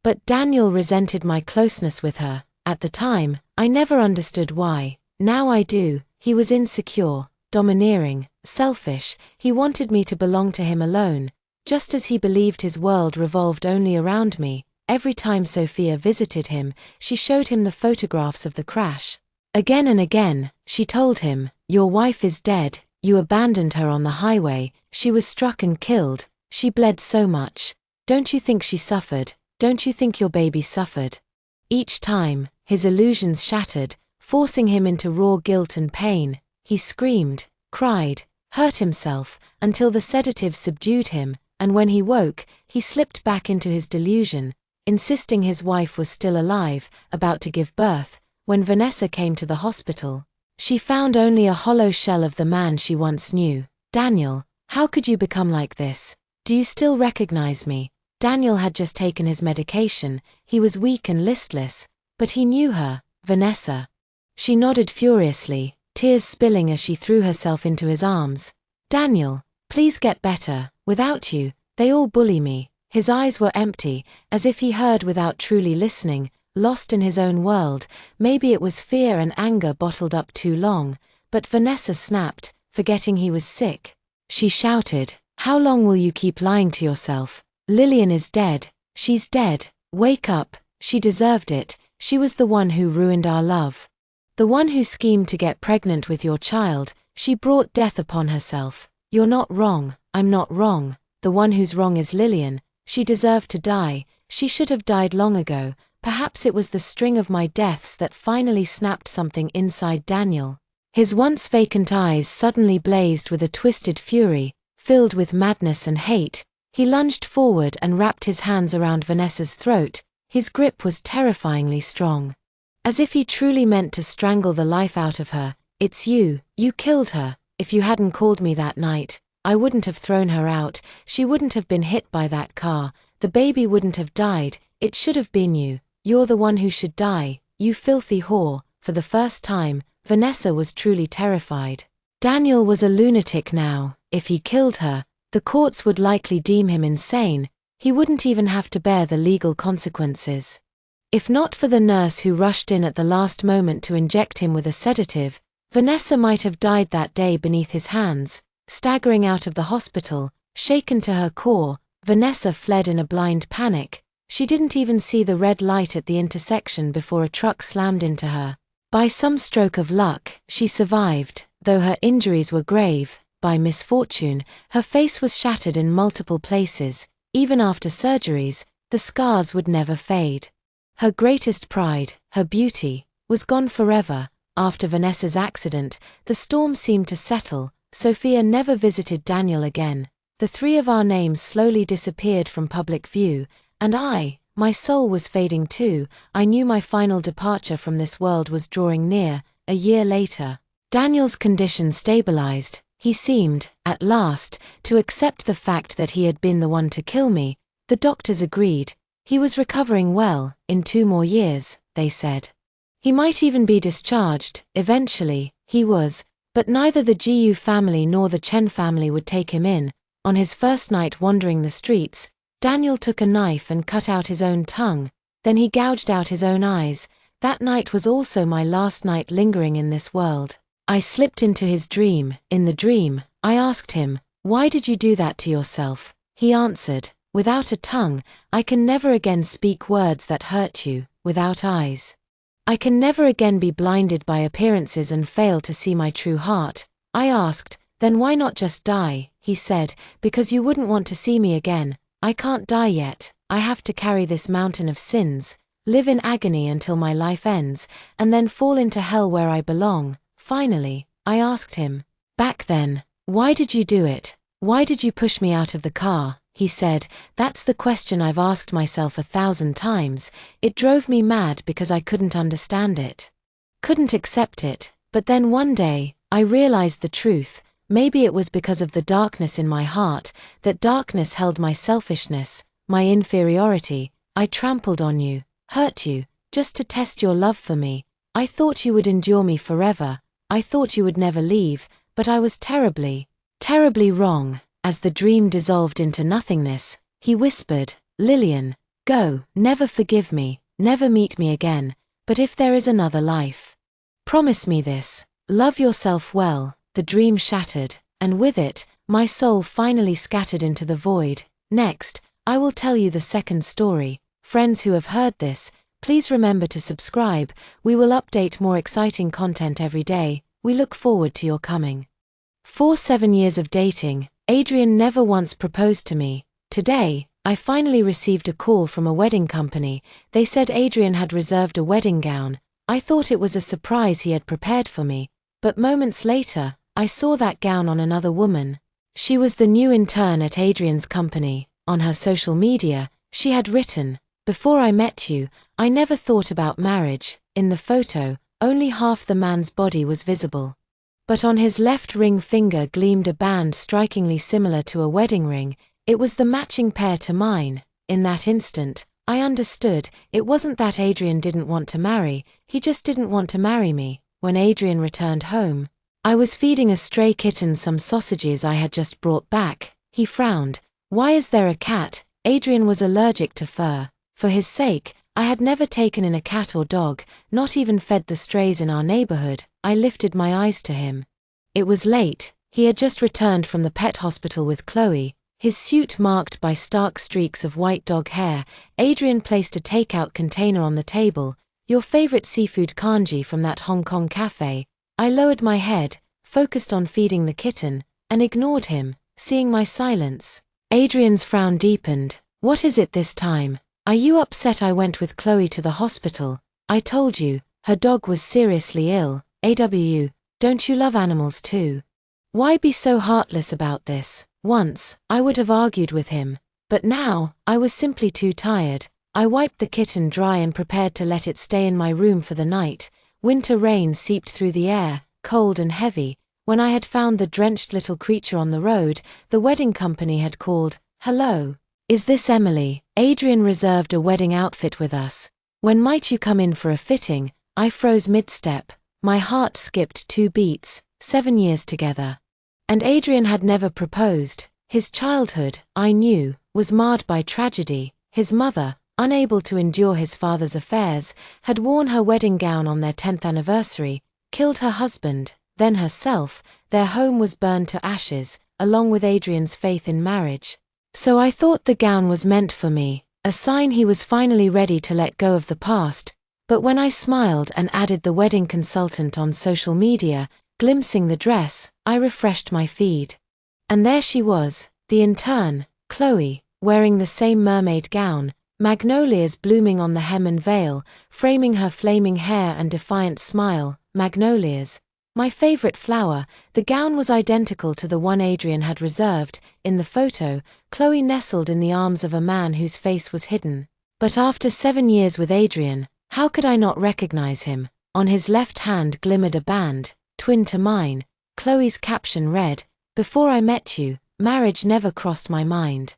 S1: But Daniel resented my closeness with her. At the time, I never understood why. Now I do. He was insecure, domineering, selfish. He wanted me to belong to him alone, just as he believed his world revolved only around me. Every time Sophia visited him, she showed him the photographs of the crash. Again and again, she told him, "Your wife is dead. You abandoned her on the highway. She was struck and killed. She bled so much. Don't you think she suffered? Don't you think your baby suffered?" Each time, his illusions shattered, forcing him into raw guilt and pain. He screamed, cried, hurt himself, until the sedative subdued him, and when he woke, he slipped back into his delusion, insisting his wife was still alive, about to give birth. When Vanessa came to the hospital, she found only a hollow shell of the man she once knew. "Daniel, how could you become like this? Do you still recognize me?" Daniel had just taken his medication. He was weak and listless, but he knew her, Vanessa. She nodded furiously, tears spilling as she threw herself into his arms. "Daniel, please get better. Without you, they all bully me." His eyes were empty, as if he heard without truly listening, lost in his own world. Maybe it was fear and anger bottled up too long, but Vanessa snapped, forgetting he was sick. She shouted, "How long will you keep lying to yourself? Lillian is dead. She's dead. Wake up. She deserved it. She was the one who ruined our love. The one who schemed to get pregnant with your child. She brought death upon herself. You're not wrong. I'm not wrong. The one who's wrong is Lillian. She deserved to die. She should have died long ago." Perhaps it was the string of my deaths that finally snapped something inside Daniel. His once vacant eyes suddenly blazed with a twisted fury, filled with madness and hate. He lunged forward and wrapped his hands around Vanessa's throat. His grip was terrifyingly strong, as if he truly meant to strangle the life out of her. "It's you. You killed her. If you hadn't called me that night, I wouldn't have thrown her out. She wouldn't have been hit by that car. The baby wouldn't have died. It should have been you. You're the one who should die, you filthy whore." For the first time, Vanessa was truly terrified. Daniel was a lunatic now. If he killed her, the courts would likely deem him insane. He wouldn't even have to bear the legal consequences. If not for the nurse who rushed in at the last moment to inject him with a sedative, Vanessa might have died that day beneath his hands. Staggering out of the hospital, shaken to her core, Vanessa fled in a blind panic. She didn't even see the red light at the intersection before a truck slammed into her. By some stroke of luck, she survived, though her injuries were grave. By misfortune, her face was shattered in multiple places. Even after surgeries, the scars would never fade. Her greatest pride, her beauty, was gone forever. After Vanessa's accident, the storm seemed to settle. Sophia never visited Daniel again. The three of our names slowly disappeared from public view, and my soul was fading too. I knew my final departure from this world was drawing near. A year later, Daniel's condition stabilized. He seemed, at last, to accept the fact that he had been the one to kill me. The doctors agreed. He was recovering well. In 2 more years, they said. He might even be discharged. Eventually, he was, but neither the Gu family nor the Chen family would take him in. On his first night wandering the streets, Daniel took a knife and cut out his own tongue. Then he gouged out his own eyes. That night was also my last night lingering in this world. I slipped into his dream. In the dream, I asked him, "Why did you do that to yourself?" He answered, "Without a tongue, I can never again speak words that hurt you. Without eyes, I can never again be blinded by appearances and fail to see my true heart." I asked, "Then why not just die?" He said, "Because you wouldn't want to see me again. I can't die yet. I have to carry this mountain of sins, live in agony until my life ends, and then fall into hell where I belong." Finally, I asked him, "Back then, why did you do it? Why did you push me out of the car?" He said, "That's the question I've asked myself 1,000 times. It drove me mad because I couldn't understand it. Couldn't accept it. But then one day, I realized the truth. Maybe it was because of the darkness in my heart. That darkness held my selfishness, my inferiority. I trampled on you, hurt you, just to test your love for me. I thought you would endure me forever. I thought you would never leave, but I was terribly, terribly wrong." As the dream dissolved into nothingness, he whispered, "Lillian, go, never forgive me, never meet me again, but if there is another life, promise me this. Love yourself well." The dream shattered, and with it, my soul finally scattered into the void. Next, I will tell you the second story. Friends who have heard this, please remember to subscribe. We will update more exciting content every day. We look forward to your coming. For 7 years of dating, Adrian never once proposed to me. Today, I finally received a call from a wedding company. They said Adrian had reserved a wedding gown. I thought it was a surprise he had prepared for me, but moments later, I saw that gown on another woman. She was the new intern at Adrian's company. On her social media, she had written, "Before I met you, I never thought about marriage." In the photo, only half the man's body was visible. But on his left ring finger gleamed a band strikingly similar to a wedding ring. It was the matching pair to mine. In that instant, I understood. It wasn't that Adrian didn't want to marry, he just didn't want to marry me. When Adrian returned home, I was feeding a stray kitten some sausages I had just brought back. He frowned. "Why is there a cat?" Adrian was allergic to fur. For his sake, I had never taken in a cat or dog, not even fed the strays in our neighborhood. I lifted my eyes to him. It was late. He had just returned from the pet hospital with Chloe, his suit marked by stark streaks of white dog hair. Adrian placed a takeout container on the table. "Your favorite seafood kanji from that Hong Kong cafe." I lowered my head, focused on feeding the kitten, and ignored him, seeing my silence. Adrian's frown deepened. "What is it this time? Are you upset I went with Chloe to the hospital? I told you, her dog was seriously ill. Don't you love animals too? Why be so heartless about this?" Once, I would have argued with him, but now, I was simply too tired. I wiped the kitten dry and prepared to let it stay in my room for the night. Winter rain seeped through the air, cold and heavy. When I had found the drenched little creature on the road, the wedding company had called. "Hello. Is this Emily? Adrian reserved a wedding outfit with us. When might you come in for a fitting?" I froze mid-step. My heart skipped 2 beats. 7 years together. And Adrian had never proposed. His childhood, I knew, was marred by tragedy. His mother, unable to endure his father's affairs, had worn her wedding gown on their 10th anniversary, killed her husband, then herself. Their home was burned to ashes, along with Adrian's faith in marriage. So I thought the gown was meant for me. a sign he was finally ready to let go of the past. But when I smiled and added the wedding consultant on social media, glimpsing the dress, I refreshed my feed. And there she was, the intern, Chloe, wearing the same mermaid gown, magnolias blooming on the hem and veil, framing her flaming hair and defiant smile. Magnolias, my favorite flower. The gown was identical to the one Adrian had reserved. In the photo, Chloe nestled in the arms of a man whose face was hidden. But after 7 years with Adrian, how could I not recognize him? On his left hand glimmered a band, twin to mine. Chloe's caption read, "Before I met you, marriage never crossed my mind.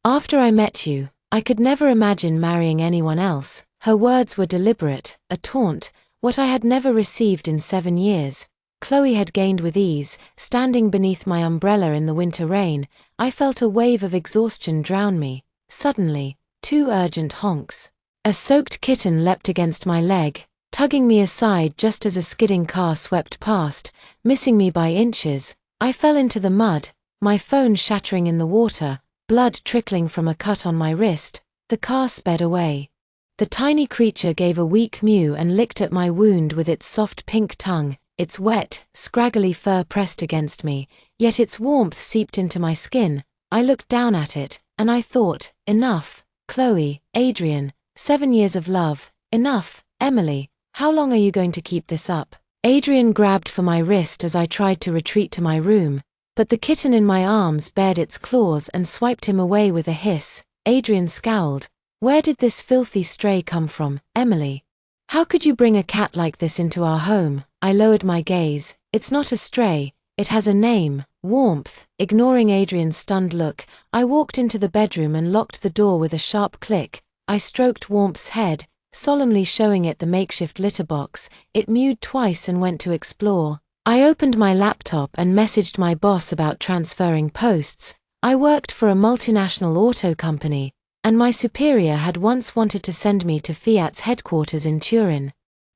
S1: After I met you, I could never imagine marrying anyone else." Her words were deliberate, a taunt, what I had never received in 7 years. Chloe had gained with ease. Standing beneath my umbrella in the winter rain, I felt a wave of exhaustion drown me. Suddenly, 2 urgent honks. A soaked kitten leapt against my leg, tugging me aside just as a skidding car swept past, missing me by inches. I fell into the mud, my phone shattering in the water, blood trickling from a cut on my wrist. The car sped away. The tiny creature gave a weak mew and licked at my wound with its soft pink tongue, its wet, scraggly fur pressed against me, yet its warmth seeped into my skin. I looked down at it, and I thought, enough, Chloe, Adrian, 7 years of love, enough. Emily, how long are you going to keep this up? Adrian grabbed for my wrist as I tried to retreat to my room, but the kitten in my arms bared its claws and swiped him away with a hiss. Adrian scowled. Where did this filthy stray come from, Emily? How could you bring a cat like this into our home? I lowered my gaze. It's not a stray, it has a name, Warmth. Ignoring Adrian's stunned look, I walked into the bedroom and locked the door with a sharp click. I stroked Warmth's head, solemnly showing it the makeshift litter box. It mewed twice and went to explore. I opened my laptop and messaged my boss about transferring posts. I worked for a multinational auto company, and my superior had once wanted to send me to Fiat's headquarters in Turin,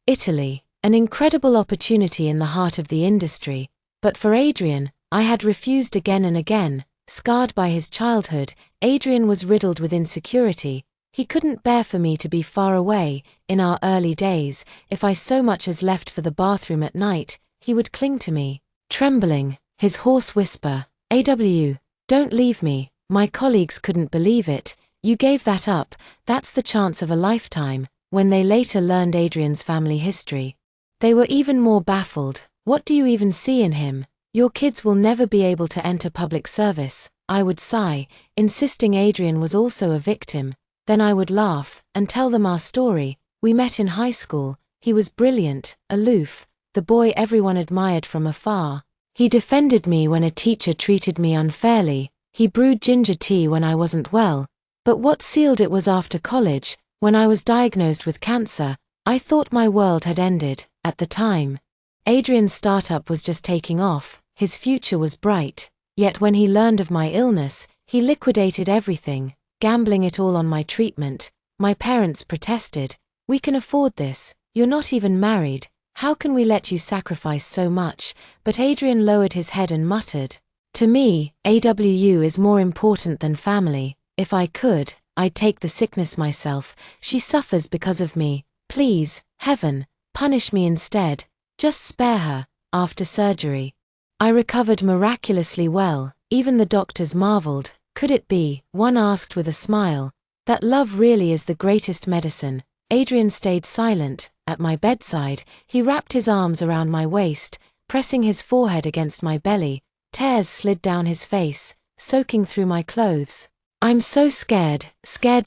S1: Italy, an incredible opportunity in the heart of the industry. But for Adrian, I had refused again and again. Scarred by his childhood, Adrian was riddled with insecurity. He couldn't bear for me to be far away. In our early days, if I so much as left for the bathroom at night, he would cling to me, trembling, his hoarse whisper, "AW, don't leave me." My colleagues couldn't believe it. "You gave that up, that's the chance of a lifetime." When they later learned Adrian's family history, they were even more baffled. "What do you even see in him? Your kids will never be able to enter public service." I would sigh, insisting Adrian was also a victim. Then I would laugh and tell them our story. We met in high school. He was brilliant, aloof, the boy everyone admired from afar. He defended me when a teacher treated me unfairly. He brewed ginger tea when I wasn't well. But what sealed it was after college, when I was diagnosed with cancer. I thought my world had ended. At the time, Adrian's startup was just taking off. His future was bright. Yet when he learned of my illness, he liquidated everything, gambling it all on my treatment. My parents protested. "We can afford this. You're not even married. How can we let you sacrifice so much?" But Adrian lowered his head and muttered, "To me, AW is more important than family. If I could, I'd take the sickness myself. She suffers because of me. Please, heaven, punish me instead. Just spare her." After surgery, I recovered miraculously well. Even the doctors marveled. Could it be, one asked with a smile, that love really is the greatest medicine? Adrian stayed silent. At my bedside, he wrapped his arms around my waist, pressing his forehead against my belly. Tears slid down his face, soaking through my clothes. "I'm so scared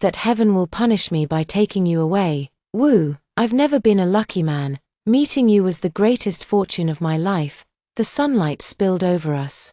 S1: that heaven will punish me by taking you away. Woo, I've never been a lucky man. Meeting you was the greatest fortune of my life." The sunlight spilled over us,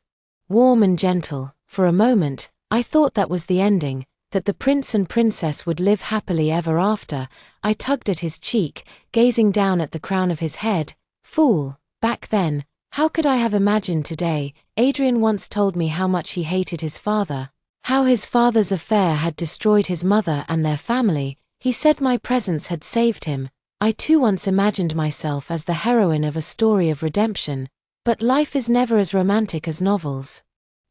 S1: warm and gentle. For a moment, I thought that was the ending, that the prince and princess would live happily ever after. I tugged at his cheek, gazing down at the crown of his head. Fool, back then, how could I have imagined today? Adrian once told me how much he hated his father, how his father's affair had destroyed his mother and their family. He said my presence had saved him. I too once imagined myself as the heroine of a story of redemption. But life is never as romantic as novels.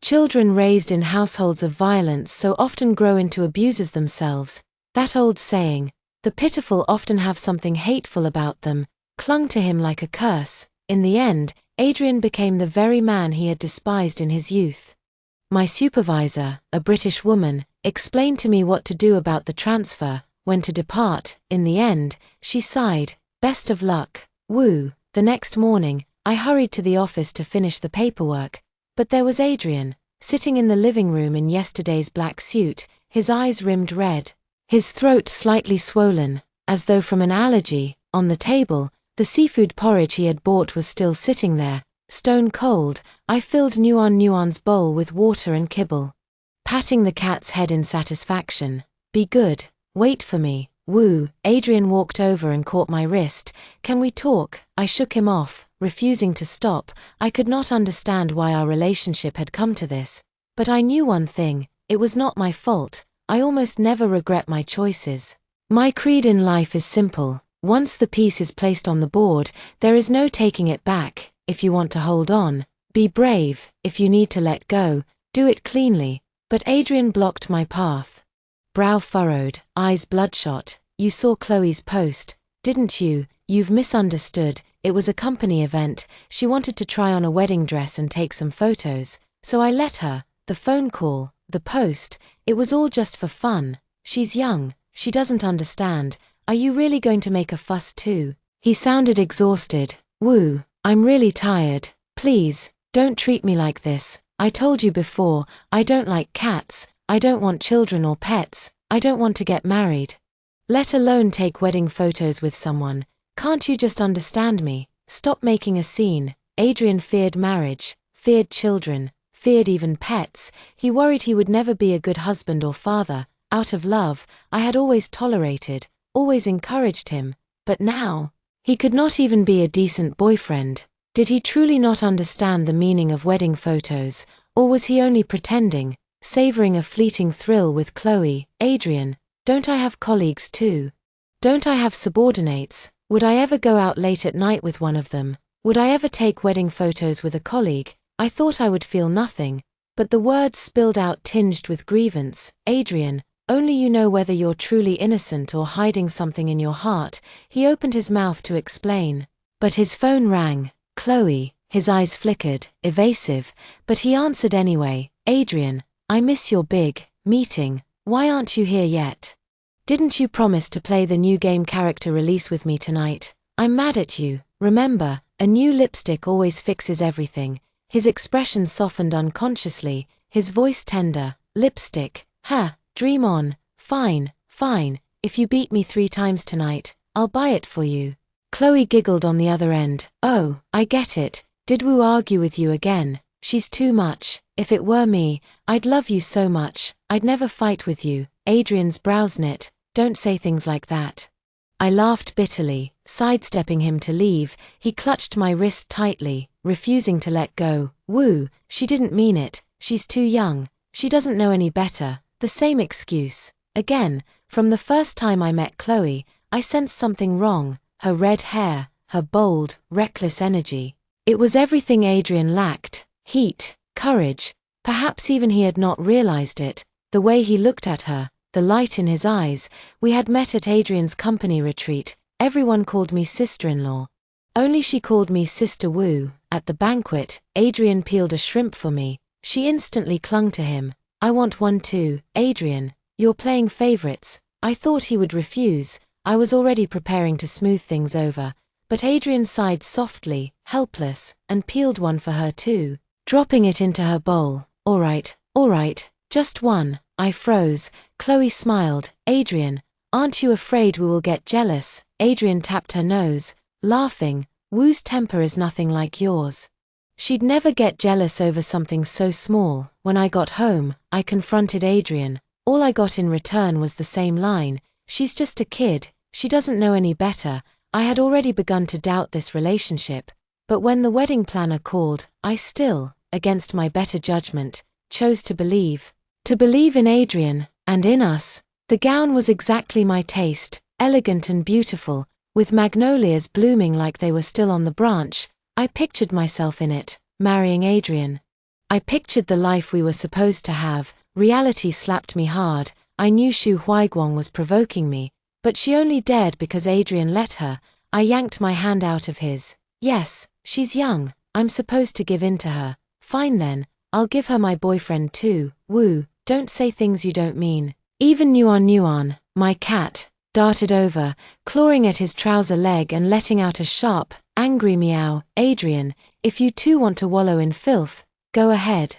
S1: Children raised in households of violence so often grow into abusers themselves. That old saying, "The pitiful often have something hateful about them," clung to him like a curse. In the end, Adrian became the very man he had despised in his youth. My supervisor, a British woman, explained to me what to do about the transfer, when to depart. In the end, she sighed, "Best of luck, woo." The next morning, I hurried to the office to finish the paperwork, but there was Adrian, sitting in the living room in yesterday's black suit, his eyes rimmed red, his throat slightly swollen, as though from an allergy. On the table, the seafood porridge he had bought was still sitting there, stone cold. I filled Nuan's bowl with water and kibble. Patting the cat's head in satisfaction. "Be good, wait for me, woo." Adrian walked over and caught my wrist. "Can we talk?" I shook him off, refusing to stop. I could not understand why our relationship had come to this. But I knew one thing, it was not my fault. I almost never regret my choices. My creed in life is simple. Once the piece is placed on the board, there is no taking it back. If you want to hold on, be brave. If you need to let go, do it cleanly. But Adrian blocked my path. Brow furrowed, eyes bloodshot. "You saw Chloe's post, didn't you?" "You've misunderstood. It was a company event. She wanted to try on a wedding dress and take some photos, so I let her. The phone call, the post, it was all just for fun. She's young, she doesn't understand. Are you really going to make a fuss too?" He sounded exhausted. "Woo, I'm really tired. Please, don't treat me like this. I told you before, I don't like cats, I don't want children or pets, I don't want to get married. Let alone take wedding photos with someone. Can't you just understand me? Stop making a scene." Adrian feared marriage, feared children, feared even pets. He worried he would never be a good husband or father. Out of love, I had always tolerated, always encouraged him, but now, he could not even be a decent boyfriend. Did he truly not understand the meaning of wedding photos, or was he only pretending, savoring a fleeting thrill with Chloe? "Adrian, don't I have colleagues too? Don't I have subordinates? Would I ever go out late at night with one of them? Would I ever take wedding photos with a colleague?" I thought I would feel nothing, but the words spilled out tinged with grievance. "Adrian, only you know whether you're truly innocent or hiding something in your heart." He opened his mouth to explain, but his phone rang. "Chloe." His eyes flickered, evasive, but he answered anyway. "Adrian, I miss your big meeting. Why aren't you here yet? Didn't you promise to play the new game character release with me tonight? I'm mad at you. Remember, a new lipstick always fixes everything." His expression softened unconsciously, his voice tender. "Lipstick? Ha, dream on. Fine, fine. If you beat me 3 times tonight, I'll buy it for you." Chloe giggled on the other end. "Oh, I get it. Did Woo argue with you again? She's too much. If it were me, I'd love you so much. I'd never fight with you." Adrian's brows knit. "Don't say things like that." I laughed bitterly, sidestepping him to leave. He clutched my wrist tightly, refusing to let go. "Woo, she didn't mean it. She's too young. She doesn't know any better." The same excuse. Again, from the first time I met Chloe, I sensed something wrong. Her red hair, her bold, reckless energy. It was everything Adrian lacked. Heat, courage. Perhaps even he had not realized it. The way he looked at her, the light in his eyes. We had met at Adrian's company retreat. Everyone called me sister-in-law. Only she called me Sister Woo. At the banquet, Adrian peeled a shrimp for me. She instantly clung to him. "I want one too." "Adrian, you're playing favorites." I thought he would refuse. I was already preparing to smooth things over. But Adrian sighed softly, helpless, and peeled one for her too, dropping it into her bowl. All right, just one." I froze. Chloe smiled. "Adrian, aren't you afraid we will get jealous?" Adrian tapped her nose, laughing. "Woo's temper is nothing like yours. She'd never get jealous over something so small." When I got home, I confronted Adrian. All I got in return was the same line. "She's just a kid, she doesn't know any better." I had already begun to doubt this relationship, but when the wedding planner called, I still, against my better judgment, chose to believe. To believe in Adrian, and in us. The gown was exactly my taste, elegant and beautiful, with magnolias blooming like they were still on the branch. I pictured myself in it, marrying Adrian. I pictured the life we were supposed to have. Reality slapped me hard. I knew Xu Huaiguang was provoking me, but she only dared because Adrian let her. I yanked my hand out of his. Yes, she's young, I'm supposed to give in to her. Fine then, I'll give her my boyfriend too. Woo, don't say things you don't mean. Even Nuan, my cat, darted over, clawing at his trouser leg and letting out a sharp, angry meow. Adrian, if you too want to wallow in filth, go ahead.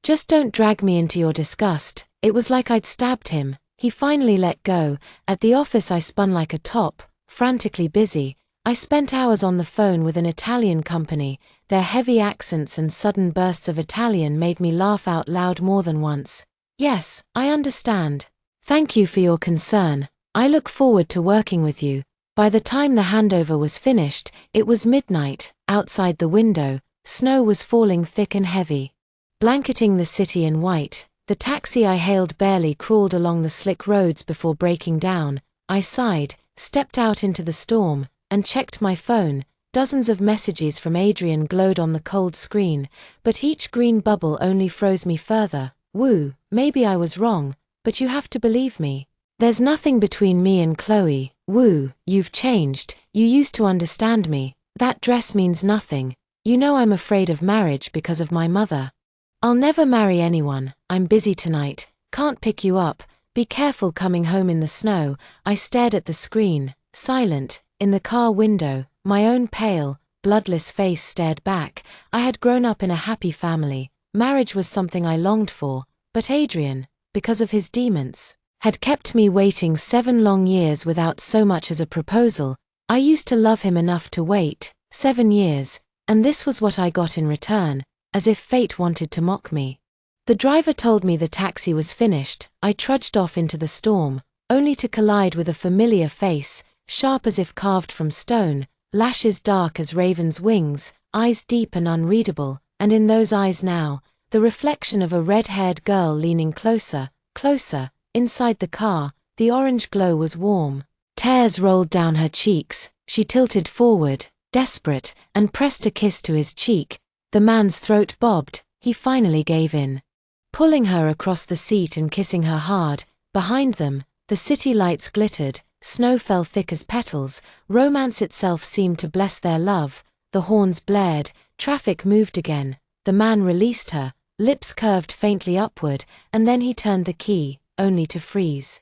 S1: Just don't drag me into your disgust. It was like I'd stabbed him. He finally let go. At the office I spun like a top, frantically busy. I spent hours on the phone with an Italian company. Their heavy accents and sudden bursts of Italian made me laugh out loud more than once. Yes, I understand. Thank you for your concern. I look forward to working with you. By the time the handover was finished, it was midnight. Outside the window, snow was falling thick and heavy, blanketing the city in white. The taxi I hailed barely crawled along the slick roads before breaking down. I sighed, stepped out into the storm, and checked my phone. Dozens of messages from Adrian glowed on the cold screen, but each green bubble only froze me further. Woo, maybe I was wrong, but you have to believe me. There's nothing between me and Chloe. Woo, you've changed. You used to understand me. That dress means nothing. You know I'm afraid of marriage because of my mother. I'll never marry anyone. I'm busy tonight. Can't pick you up. Be careful coming home in the snow. I stared at the screen, silent. In the car window, my own pale, bloodless face stared back. I had grown up in a happy family. Marriage was something I longed for, but Adrian, because of his demons, had kept me waiting 7 long years without so much as a proposal. I used to love him enough to wait 7 years, and this was what I got in return, as if fate wanted to mock me. The driver told me the taxi was finished. I trudged off into the storm, only to collide with a familiar face, sharp as if carved from stone, lashes dark as raven's wings, eyes deep and unreadable, and in those eyes now, the reflection of a red-haired girl leaning closer, closer. Inside the car, the orange glow was warm. Tears rolled down her cheeks. She tilted forward, desperate, and pressed a kiss to his cheek. The man's throat bobbed. He finally gave in, pulling her across the seat and kissing her hard. Behind them, the city lights glittered. Snow fell thick as petals. Romance itself seemed to bless their love. The horns blared. Traffic moved again. The man released her, lips curved faintly upward, and then he turned the key, only to freeze.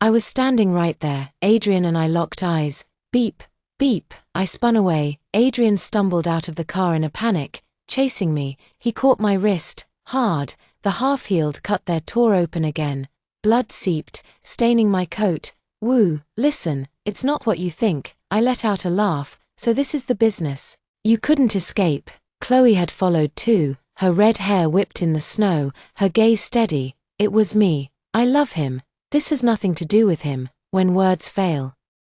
S1: I was standing right there. Adrian and I locked eyes. Beep, beep. I spun away. Adrian stumbled out of the car in a panic, chasing me. He caught my wrist, hard. The half-healed cut there tore open again. Blood seeped, staining my coat. Woo, listen, it's not what you think. I let out a laugh. So this is the business. You couldn't escape. Chloe had followed too, her red hair whipped in the snow, her gaze steady. It was me. I love him. This has nothing to do with him. When words fail,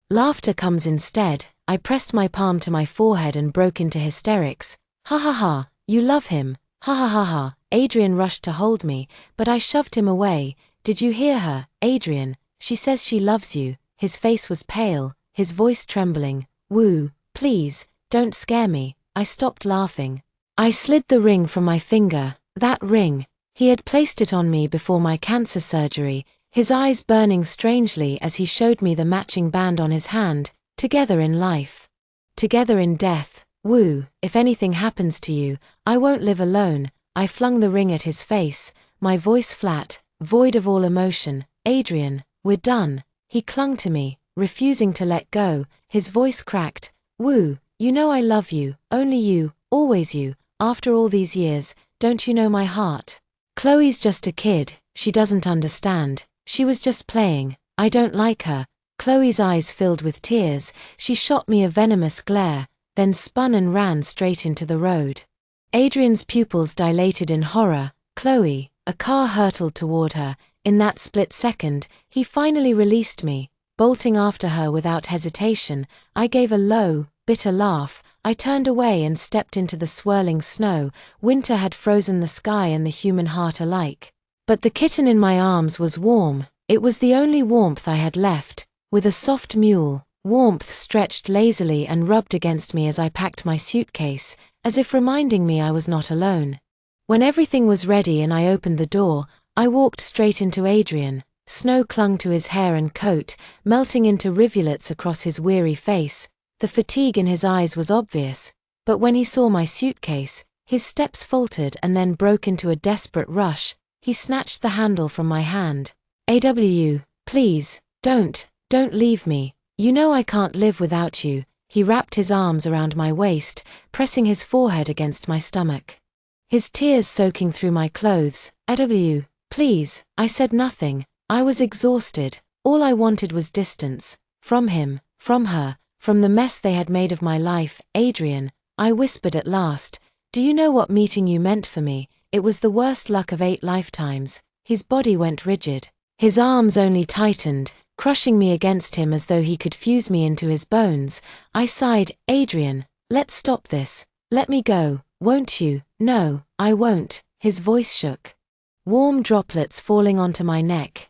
S1: laughter comes instead. I pressed my palm to my forehead and broke into hysterics. Ha ha ha, you love him. Ha ha ha ha. Adrian rushed to hold me, but I shoved him away. Did you hear her, Adrian? She says she loves you. His face was pale, his voice trembling. Woo, please, don't scare me. I stopped laughing. I slid the ring from my finger. That ring. He had placed it on me before my cancer surgery, his eyes burning strangely as he showed me the matching band on his hand. Together in life, together in death. Woo, if anything happens to you, I won't live alone. I flung the ring at his face, my voice flat, void of all emotion. Adrian, we're done. He clung to me, refusing to let go. His voice cracked. Woo, you know I love you, only you, always you. After all these years, don't you know my heart? Chloe's just a kid, she doesn't understand. She was just playing. I don't like her. Chloe's eyes filled with tears. She shot me a venomous glare, then spun and ran straight into the road. Adrian's pupils dilated in horror. Chloe, a car hurtled toward her. In that split second, he finally released me, bolting after her without hesitation. I gave a low, bitter laugh. I turned away and stepped into the swirling snow. Winter had frozen the sky and the human heart alike. But the kitten in my arms was warm. It was the only warmth I had left. With a soft mule, warmth stretched lazily and rubbed against me as I packed my suitcase, as if reminding me I was not alone. When everything was ready and I opened the door, I walked straight into Adrian. Snow clung to his hair and coat, melting into rivulets across his weary face. The fatigue in his eyes was obvious, but when he saw my suitcase, his steps faltered and then broke into a desperate rush. He snatched the handle from my hand. Please, don't leave me. You know I can't live without you. He wrapped his arms around my waist, pressing his forehead against my stomach. His tears soaking through my clothes. Please, I said nothing. I was exhausted. All I wanted was distance. From him, from her, from the mess they had made of my life. Adrian, I whispered at last, do you know what meeting you meant for me? It was the worst luck of 8 lifetimes. His body went rigid. His arms only tightened, crushing me against him as though he could fuse me into his bones. I sighed, Adrian, let's stop this. Let me go, won't you? No, I won't. His voice shook. Warm droplets falling onto my neck.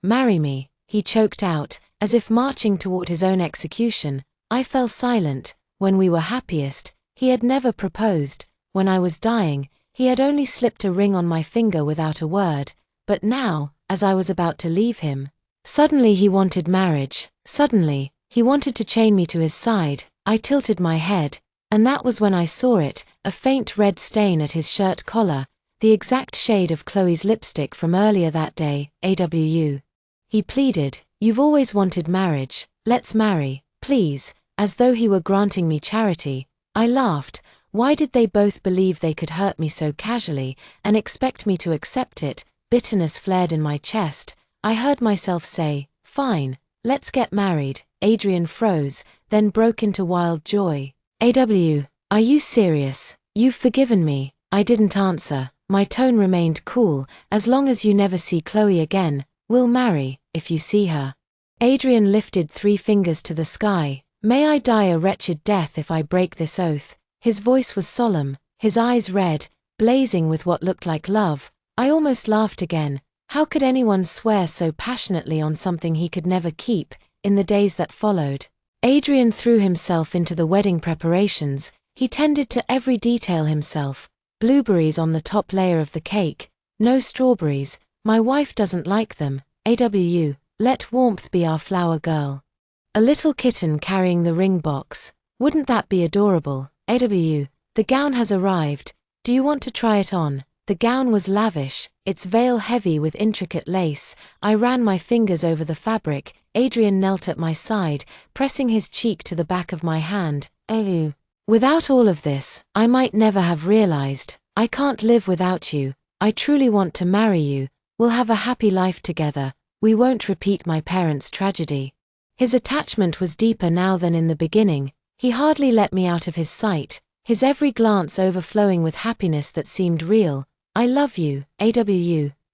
S1: Marry me, he choked out, as if marching toward his own execution. I fell silent. When we were happiest, he had never proposed. When I was dying, he had only slipped a ring on my finger without a word. But now, as I was about to leave him, suddenly he wanted marriage. Suddenly, he wanted to chain me to his side. I tilted my head, and that was when I saw it, a faint red stain at his shirt collar, the exact shade of Chloe's lipstick from earlier that day. He pleaded, you've always wanted marriage, let's marry, please, as though he were granting me charity. I laughed. Why did they both believe they could hurt me so casually, and expect me to accept it? Bitterness flared in my chest. I heard myself say, fine, let's get married. Adrian froze, then broke into wild joy. Are you serious? You've forgiven me? I didn't answer. My tone remained cool. As long as you never see Chloe again, we'll marry, if you see her. Adrian lifted 3 fingers to the sky. May I die a wretched death if I break this oath. His voice was solemn, his eyes red, blazing with what looked like love. I almost laughed again. How could anyone swear so passionately on something he could never keep? In the days that followed, Adrian threw himself into the wedding preparations. He tended to every detail himself. Blueberries on the top layer of the cake. No strawberries. My wife doesn't like them. Let warmth be our flower girl. A little kitten carrying the ring box. Wouldn't that be adorable? The gown has arrived. Do you want to try it on? The gown was lavish, its veil heavy with intricate lace. I ran my fingers over the fabric. Adrian knelt at my side, pressing his cheek to the back of my hand. Without all of this, I might never have realized. I can't live without you. I truly want to marry you. We'll have a happy life together. We won't repeat my parents' tragedy. His attachment was deeper now than in the beginning. He hardly let me out of his sight, his every glance overflowing with happiness that seemed real. I love you,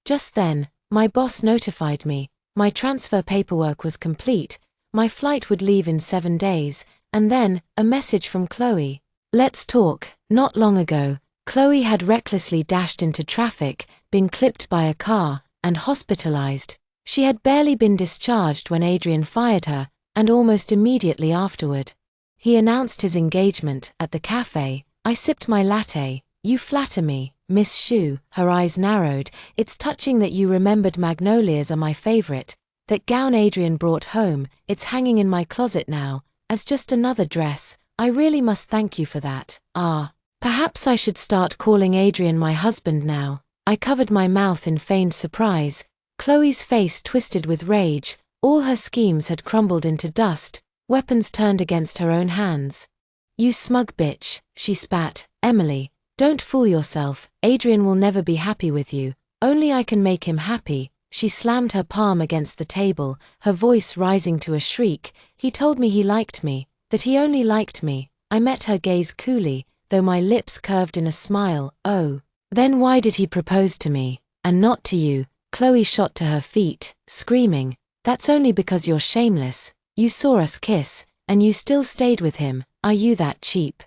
S1: Just then, my boss notified me. My transfer paperwork was complete. My flight would leave in 7 days, and then, a message from Chloe. Let's talk. Not long ago, Chloe had recklessly dashed into traffic, been clipped by a car, and hospitalized. She had barely been discharged when Adrian fired her, and almost immediately afterward, he announced his engagement at the cafe. I sipped my latte. You flatter me, Miss Shu. Her eyes narrowed. It's touching that you remembered magnolias are my favorite. That gown Adrian brought home, it's hanging in my closet now, as just another dress. I really must thank you for that. Perhaps I should start calling Adrian my husband now. I covered my mouth in feigned surprise. Chloe's face twisted with rage. All her schemes had crumbled into dust, weapons turned against her own hands. You smug bitch, she spat. Emily, don't fool yourself. Adrian will never be happy with you. Only I can make him happy. She slammed her palm against the table, her voice rising to a shriek. He told me he liked me, that he only liked me. I met her gaze coolly, though my lips curved in a smile. Oh, then why did he propose to me, and not to you? Chloe shot to her feet, screaming. That's only because you're shameless. You saw us kiss, and you still stayed with him. Are you that cheap?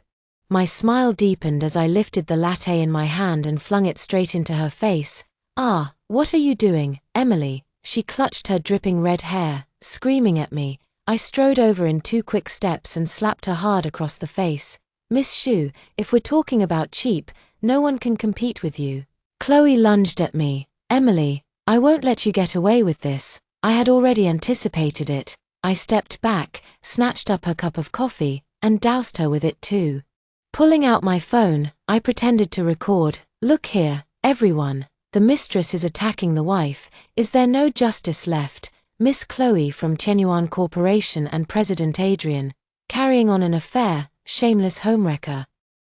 S1: My smile deepened as I lifted the latte in my hand and flung it straight into her face. What are you doing, Emily? She clutched her dripping red hair, screaming at me. I strode over in 2 quick steps and slapped her hard across the face. Miss Shu, if we're talking about cheap, no one can compete with you. Chloe lunged at me. Emily, I won't let you get away with this. I had already anticipated it. I stepped back, snatched up her cup of coffee, and doused her with it too. Pulling out my phone, I pretended to record. Look here, everyone. The mistress is attacking the wife. Is there no justice left? Miss Chloe from Genuine Corporation and President Adrian, carrying on an affair, shameless homewrecker.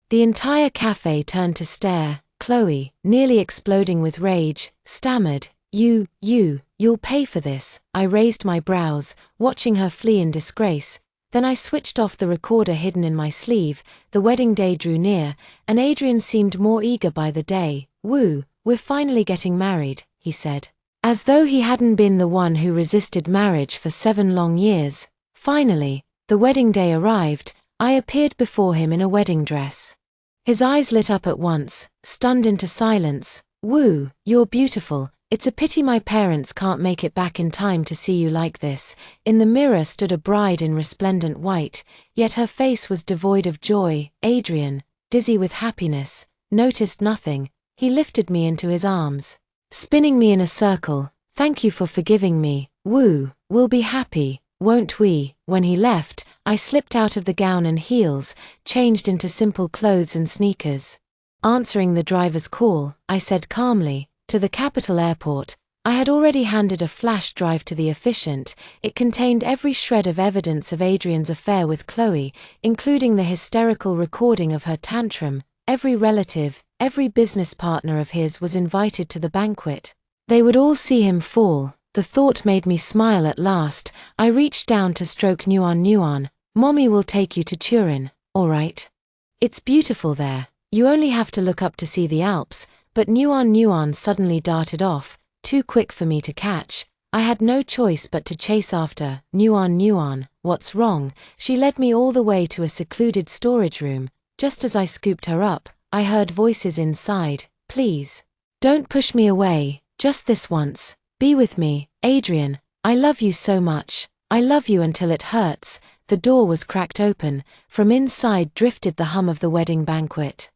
S1: The entire cafe turned to stare. Chloe, nearly exploding with rage, stammered, You'll pay for this. I raised my brows, watching her flee in disgrace. Then I switched off the recorder hidden in my sleeve. The wedding day drew near, and Adrian seemed more eager by the day. Woo, we're finally getting married, he said. As though he hadn't been the one who resisted marriage for 7 long years. Finally, the wedding day arrived. I appeared before him in a wedding dress. His eyes lit up at once, stunned into silence. Woo, you're beautiful. It's a pity my parents can't make it back in time to see you like this. In the mirror stood a bride in resplendent white, yet her face was devoid of joy. Adrian, dizzy with happiness, noticed nothing. He lifted me into his arms, spinning me in a circle. Thank you for forgiving me. Woo, we'll be happy, won't we? When he left, I slipped out of the gown and heels, changed into simple clothes and sneakers. Answering the driver's call, I said calmly, to the capital airport. I had already handed a flash drive to the efficient. It contained every shred of evidence of Adrian's affair with Chloe, including the hysterical recording of her tantrum. Every relative, every business partner of his was invited to the banquet. They would all see him fall. The thought made me smile at last. I reached down to stroke Nuan. Mommy will take you to Turin, all right? It's beautiful there. You only have to look up to see the Alps. But Nuan suddenly darted off, too quick for me to catch. I had no choice but to chase after. Nuan, what's wrong? She led me all the way to a secluded storage room. Just as I scooped her up, I heard voices inside. Please, don't push me away, just this once. Be with me, Adrian. I love you so much. I love you until it hurts. The door was cracked open. From inside drifted the hum of the wedding banquet.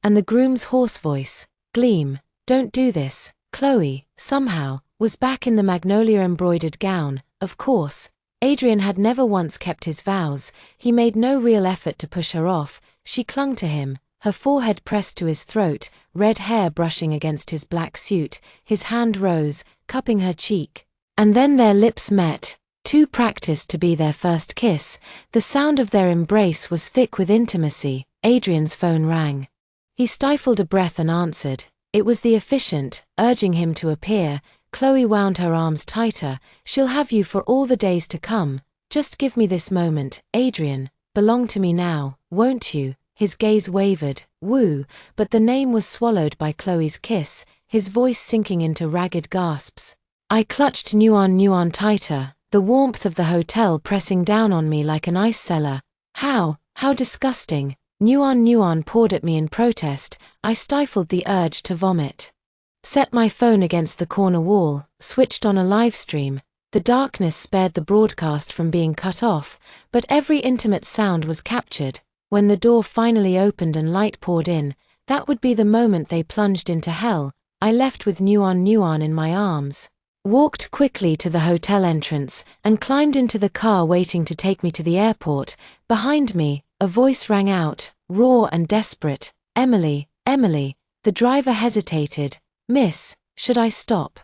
S1: And the groom's hoarse voice. Gleam, don't do this. Chloe, somehow, was back in the magnolia-embroidered gown. Of course, Adrian had never once kept his vows. He made no real effort to push her off. She clung to him, her forehead pressed to his throat, red hair brushing against his black suit. His hand rose, cupping her cheek. And then their lips met, too practiced to be their first kiss. The sound of their embrace was thick with intimacy. Adrian's phone rang. He stifled a breath and answered. It was the efficient, urging him to appear. Chloe wound her arms tighter. She'll have you for all the days to come. Just give me this moment, Adrian. Belong to me now, won't you? His gaze wavered. Woo, but the name was swallowed by Chloe's kiss, his voice sinking into ragged gasps. I clutched Nuan tighter, the warmth of the hotel pressing down on me like an ice cellar. How disgusting. Nuan poured at me in protest. I stifled the urge to vomit. Set my phone against the corner wall, switched on a live stream. The darkness spared the broadcast from being cut off, but every intimate sound was captured. When the door finally opened and light poured in, that would be the moment they plunged into hell. I left with Nuan in my arms, walked quickly to the hotel entrance, and climbed into the car waiting to take me to the airport. Behind me, a voice rang out, raw and desperate. Emily. The driver hesitated. Miss, should I stop?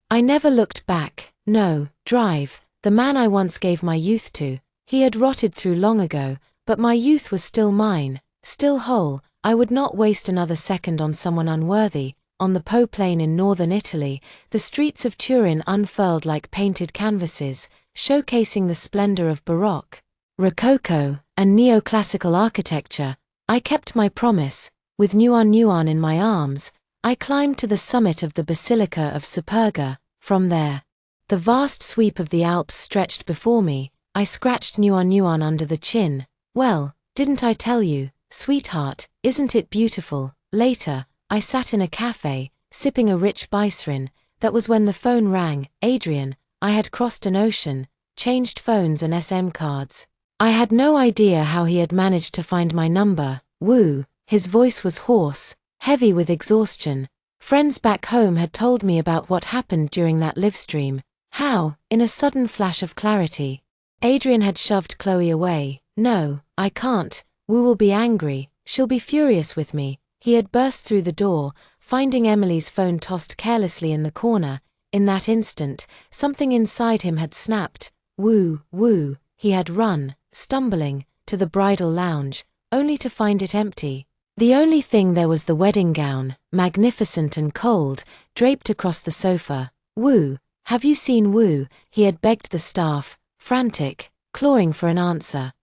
S1: I never looked back. No, drive. The man I once gave my youth to. He had rotted through long ago, but my youth was still mine, still whole. I would not waste another second on someone unworthy. On the Po plain in northern Italy, the streets of Turin unfurled like painted canvases, showcasing the splendor of Baroque, Rococo, and neoclassical architecture. I kept my promise. With Nuan in my arms, I climbed to the summit of the Basilica of Superga. From there, the vast sweep of the Alps stretched before me. I scratched Nuan under the chin. Well, didn't I tell you, sweetheart, isn't it beautiful? Later, I sat in a cafe, sipping a rich Bicerin. That was when the phone rang. Adrian. I had crossed an ocean, changed phones and SM cards. I had no idea how he had managed to find my number. Woo, his voice was hoarse, heavy with exhaustion. Friends back home had told me about what happened during that livestream. How, in a sudden flash of clarity, Adrian had shoved Chloe away. No, I can't. Wu will be angry, she'll be furious with me. He had burst through the door, finding Emily's phone tossed carelessly in the corner. In that instant, something inside him had snapped. Wu, Wu. He had run, stumbling, to the bridal lounge, only to find it empty. The only thing there was the wedding gown, magnificent and cold, draped across the sofa. Wu, have you seen Wu? He had begged the staff, frantic, clawing for an answer.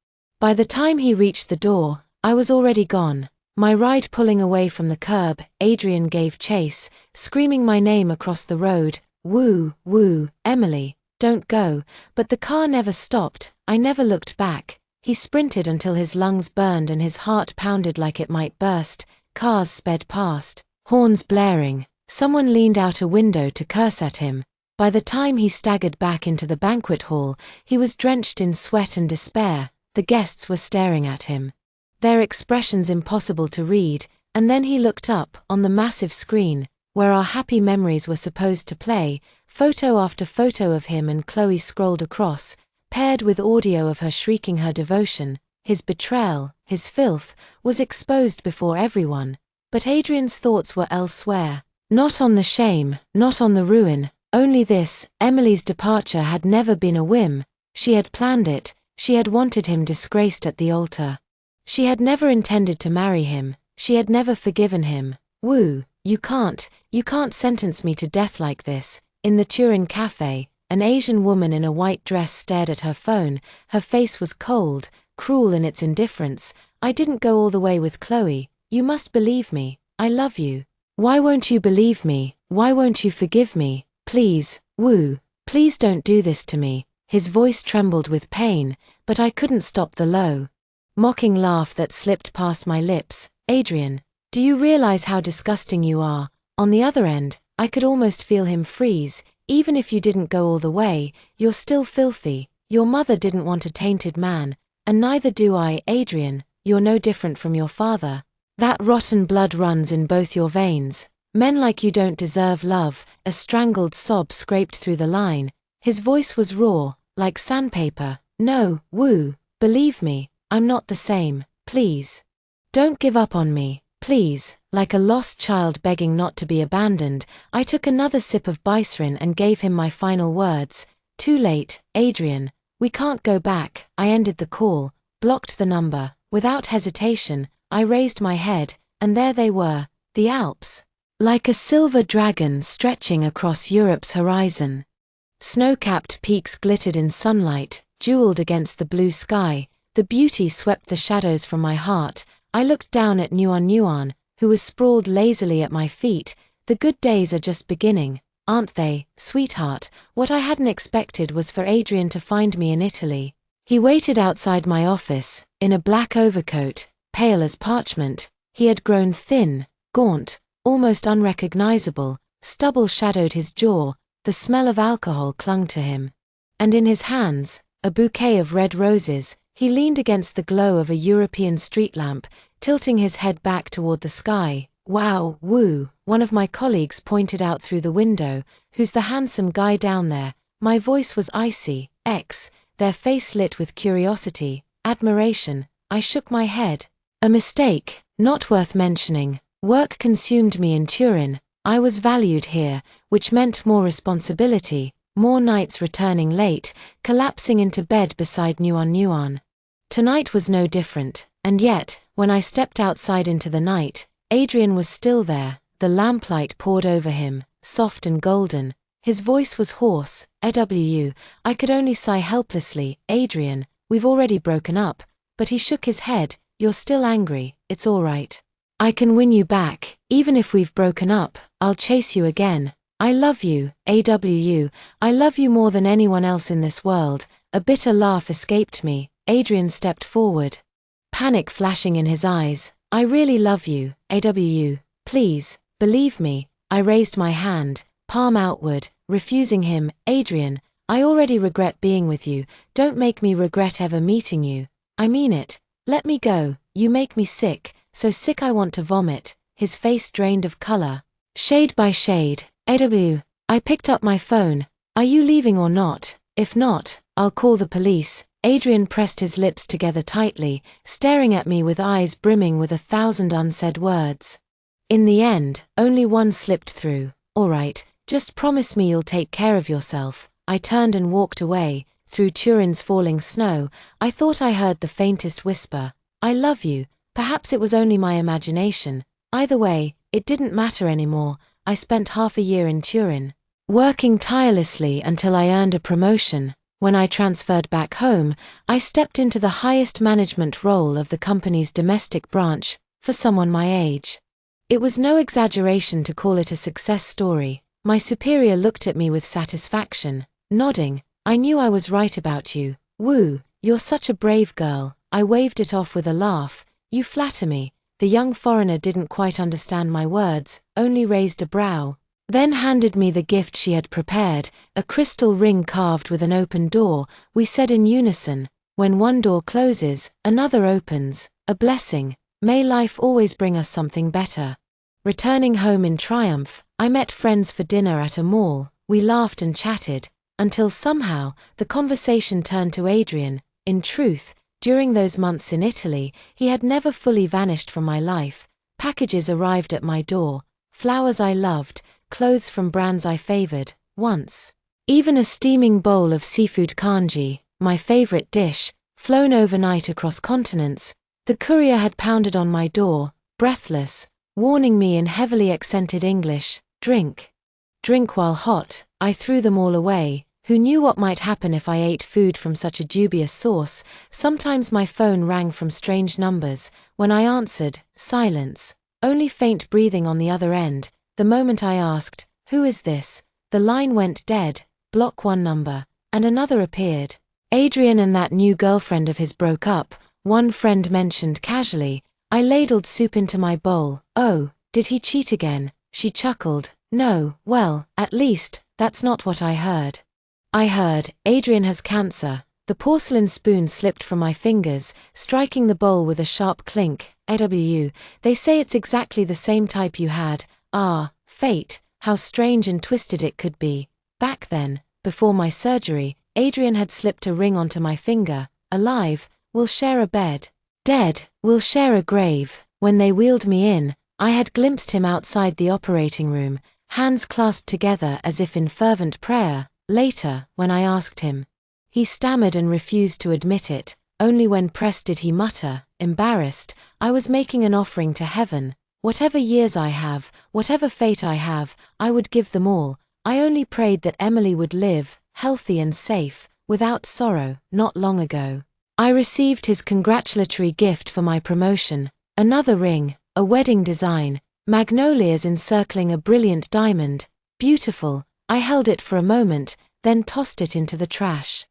S1: By the time he reached the door, I was already gone. My ride pulling away from the curb, Adrian gave chase, screaming my name across the road. Wu, Wu, Emily, don't go. But the car never stopped. I never looked back. He sprinted until his lungs burned and his heart pounded like it might burst. Cars sped past, horns blaring. Someone leaned out a window to curse at him. By the time he staggered back into the banquet hall, he was drenched in sweat and despair. The guests were staring at him, their expressions impossible to read, and then he looked up. On the massive screen, where our happy memories were supposed to play, photo after photo of him and Chloe scrolled across, paired with audio of her shrieking her devotion. His betrayal, his filth, was exposed before everyone. But Adrian's thoughts were elsewhere. Not on the shame, not on the ruin, only this: Emily's departure had never been a whim. She had planned it, she had wanted him disgraced at the altar. She had never intended to marry him, she had never forgiven him. Wu, you can't sentence me to death like this. In the Turin cafe, an Asian woman in a white dress stared at her phone. Her face was cold, cruel in its indifference. I didn't go all the way with Chloe. You must believe me. I love you. Why won't you believe me? Why won't you forgive me? Please, Wu, please don't do this to me. His voice trembled with pain, but I couldn't stop the low, mocking laugh that slipped past my lips. Adrian, do you realize how disgusting you are? On the other end, I could almost feel him freeze. Even if you didn't go all the way, you're still filthy. Your mother didn't want a tainted man, and neither do I. Adrian, you're no different from your father. That rotten blood runs in both your veins. Men like you don't deserve love. A strangled sob scraped through the line. His voice was raw, like sandpaper. No, Wu, believe me, I'm not the same. Please. Don't give up on me, please. Like a lost child begging not to be abandoned, I took another sip of Bicerin and gave him my final words. Too late, Adrian. We can't go back. I ended the call, blocked the number. Without hesitation, I raised my head, and there they were, the Alps. Like a silver dragon stretching across Europe's horizon. Snow-capped peaks glittered in sunlight, jeweled against the blue sky. The beauty swept the shadows from my heart. I looked down at Nuan, who was sprawled lazily at my feet. The good days are just beginning, aren't they, sweetheart? What I hadn't expected was for Adrian to find me in Italy. He waited outside my office, in a black overcoat, pale as parchment. He had grown thin, gaunt, almost unrecognizable. Stubble shadowed his jaw, the smell of alcohol clung to him. And in his hands, a bouquet of red roses. He leaned against the glow of a European street lamp, tilting his head back toward the sky. Wow, Wu, one of my colleagues pointed out through the window. Who's the handsome guy down there? My voice was icy. Their face lit with curiosity, admiration. I shook my head. A mistake, not worth mentioning. Work consumed me in Turin. I was valued here, which meant more responsibility, more nights returning late, collapsing into bed beside Nuan. Tonight was no different, and yet, when I stepped outside into the night, Adrian was still there. The lamplight poured over him, soft and golden. His voice was hoarse. I could only sigh helplessly. Adrian, we've already broken up. But he shook his head. You're still angry. It's all right. I can win you back. Even if we've broken up, I'll chase you again. I love you, I love you more than anyone else in this world. A bitter laugh escaped me. Adrian stepped forward, panic flashing in his eyes. I really love you, please, believe me. I raised my hand, palm outward, refusing him. Adrian, I already regret being with you. Don't make me regret ever meeting you. I mean it. Let me go. You make me sick, so sick I want to vomit. His face drained of color. Shade by shade, AW. I picked up my phone. Are you leaving or not? If not, I'll call the police. Adrian pressed his lips together tightly, staring at me with eyes brimming with 1,000 unsaid words. In the end, only one slipped through. All right, just promise me you'll take care of yourself. I turned and walked away. Through Turin's falling snow, I thought I heard the faintest whisper, I love you. Perhaps it was only my imagination. Either way, it didn't matter anymore. I spent half a year in Turin, working tirelessly until I earned a promotion. When I transferred back home, I stepped into the highest management role of the company's domestic branch, for someone my age. It was no exaggeration to call it a success story. My superior looked at me with satisfaction, nodding. I knew I was right about you. Woo, you're such a brave girl. I waved it off with a laugh. You flatter me. The young foreigner didn't quite understand my words, only raised a brow, then handed me the gift she had prepared, a crystal ring carved with an open door. We said in unison, when one door closes, another opens, a blessing. May life always bring us something better. Returning home in triumph, I met friends for dinner at a mall. We laughed and chatted, until somehow, the conversation turned to Adrian. In truth, during those months in Italy, he had never fully vanished from my life. Packages arrived at my door, flowers I loved, clothes from brands I favored, once. Even a steaming bowl of seafood kanji, my favorite dish, flown overnight across continents. The courier had pounded on my door, breathless, warning me in heavily accented English, drink. Drink while hot. I threw them all away. Who knew what might happen if I ate food from such a dubious source? Sometimes my phone rang from strange numbers. When I answered, silence. Only faint breathing on the other end. The moment I asked, who is this? The line went dead. Block one number. And another appeared. Adrian and that new girlfriend of his broke up, one friend mentioned casually. I ladled soup into my bowl. Oh, did he cheat again? She chuckled. No, well, at least, that's not what I heard. I heard, Adrian has cancer. The porcelain spoon slipped from my fingers, striking the bowl with a sharp clink. AW, they say it's exactly the same type you had. Ah, fate, how strange and twisted it could be. Back then, before my surgery, Adrian had slipped a ring onto my finger. Alive, we'll share a bed. Dead, we'll share a grave. When they wheeled me in, I had glimpsed him outside the operating room, hands clasped together as if in fervent prayer. Later, when I asked him, he stammered and refused to admit it. Only when pressed did he mutter, embarrassed, I was making an offering to heaven. Whatever years I have, whatever fate I have, I would give them all. I only prayed that Emily would live, healthy and safe, without sorrow. Not long ago, I received his congratulatory gift for my promotion. Another ring, a wedding design, magnolias encircling a brilliant diamond. Beautiful. I held it for a moment, then tossed it into the trash.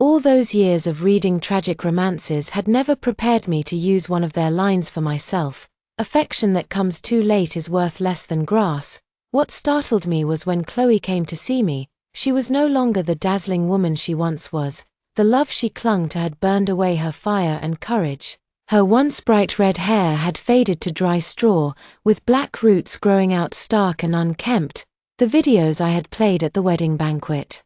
S1: All those years of reading tragic romances had never prepared me to use one of their lines for myself. Affection that comes too late is worth less than grass. What startled me was when Chloe came to see me. She was no longer the dazzling woman she once was. The love she clung to had burned away her fire and courage. Her once bright red hair had faded to dry straw, with black roots growing out stark and unkempt. The videos I had played at the wedding banquet,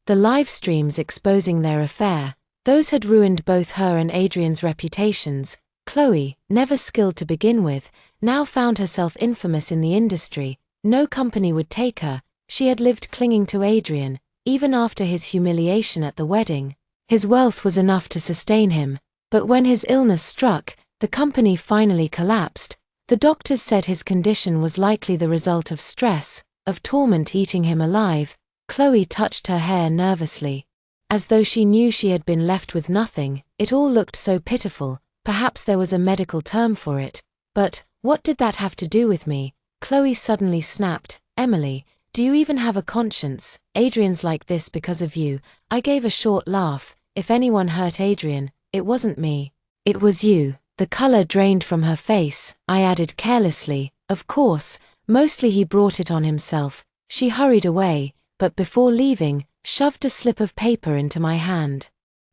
S1: the live streams exposing their affair, those had ruined both her and Adrian's reputations. Chloe, never skilled to begin with, now found herself infamous in the industry. No company would take her. She had lived clinging to Adrian, even after his humiliation at the wedding. His wealth was enough to sustain him, but when his illness struck, the company finally collapsed. The doctors said his condition was likely the result of stress, of torment eating him alive. Chloe touched her hair nervously, as though she knew she had been left with nothing. It all looked so pitiful. Perhaps there was a medical term for it, but what did that have to do with me? Chloe suddenly snapped, Emily, do you even have a conscience? Adrian's like this because of you. I gave a short laugh. If anyone hurt Adrian, it wasn't me. It was you. The color drained from her face. I added carelessly, of course, mostly he brought it on himself. She hurried away, but before leaving, shoved a slip of paper into my hand.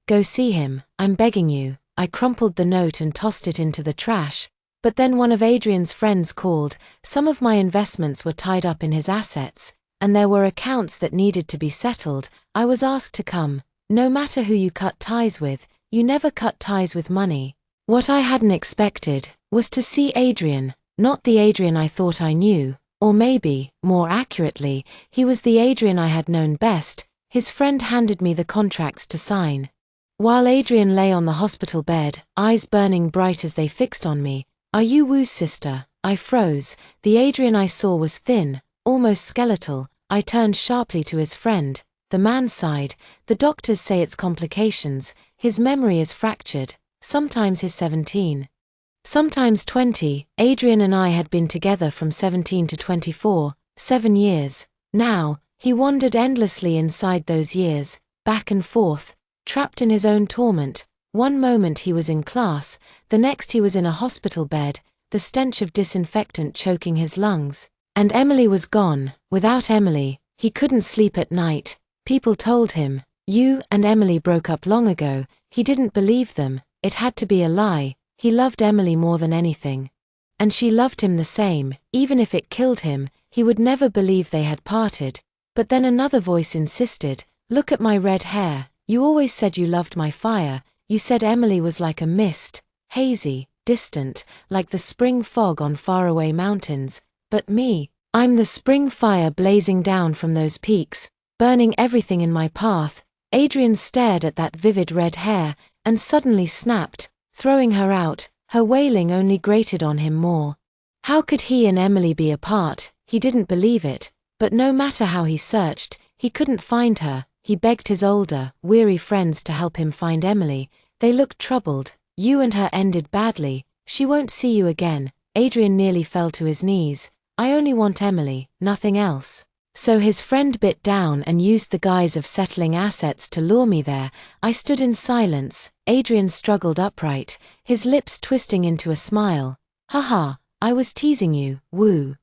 S1: Go see him, I'm begging you. I crumpled the note and tossed it into the trash. But then one of Adrian's friends called. Some of my investments were tied up in his assets, and there were accounts that needed to be settled. I was asked to come. No matter who you cut ties with, you never cut ties with money. What I hadn't expected was to see Adrian, not the Adrian I thought I knew, or maybe, more accurately, he was the Adrian I had known best. His friend handed me the contracts to sign. While Adrian lay on the hospital bed, eyes burning bright as they fixed on me. "Are you Wu's sister?" I froze. The Adrian I saw was thin, almost skeletal. I turned sharply to his friend. The man sighed. "The doctors say it's complications. His memory is fractured. Sometimes he's 17. Sometimes 20. Adrian and I had been together from 17 to 24, 7 years. Now, he wandered endlessly inside those years, back and forth, trapped in his own torment. One moment he was in class, the next he was in a hospital bed, the stench of disinfectant choking his lungs. And Emily was gone. Without Emily, he couldn't sleep at night. People told him, "You and Emily broke up long ago." He didn't believe them. It had to be a lie. He loved Emily more than anything. And she loved him the same. Even if it killed him, he would never believe they had parted. But then another voice insisted, "Look at my red hair. You always said you loved my fire. You said Emily was like a mist, hazy, distant, like the spring fog on faraway mountains. But me, I'm the spring fire blazing down from those peaks, burning everything in my path." Adrian stared at that vivid red hair, and suddenly snapped, throwing her out. Her wailing only grated on him more. How could he and Emily be apart? He didn't believe it. But no matter how he searched, he couldn't find her. He begged his older, weary friends to help him find Emily. They looked troubled. "You and her ended badly. She won't see you again." Adrian nearly fell to his knees. "I only want Emily, nothing else." So his friend bit down and used the guise of settling assets to lure me there. I stood in silence. Adrian struggled upright, his lips twisting into a smile. "Haha, I was teasing you, Wu.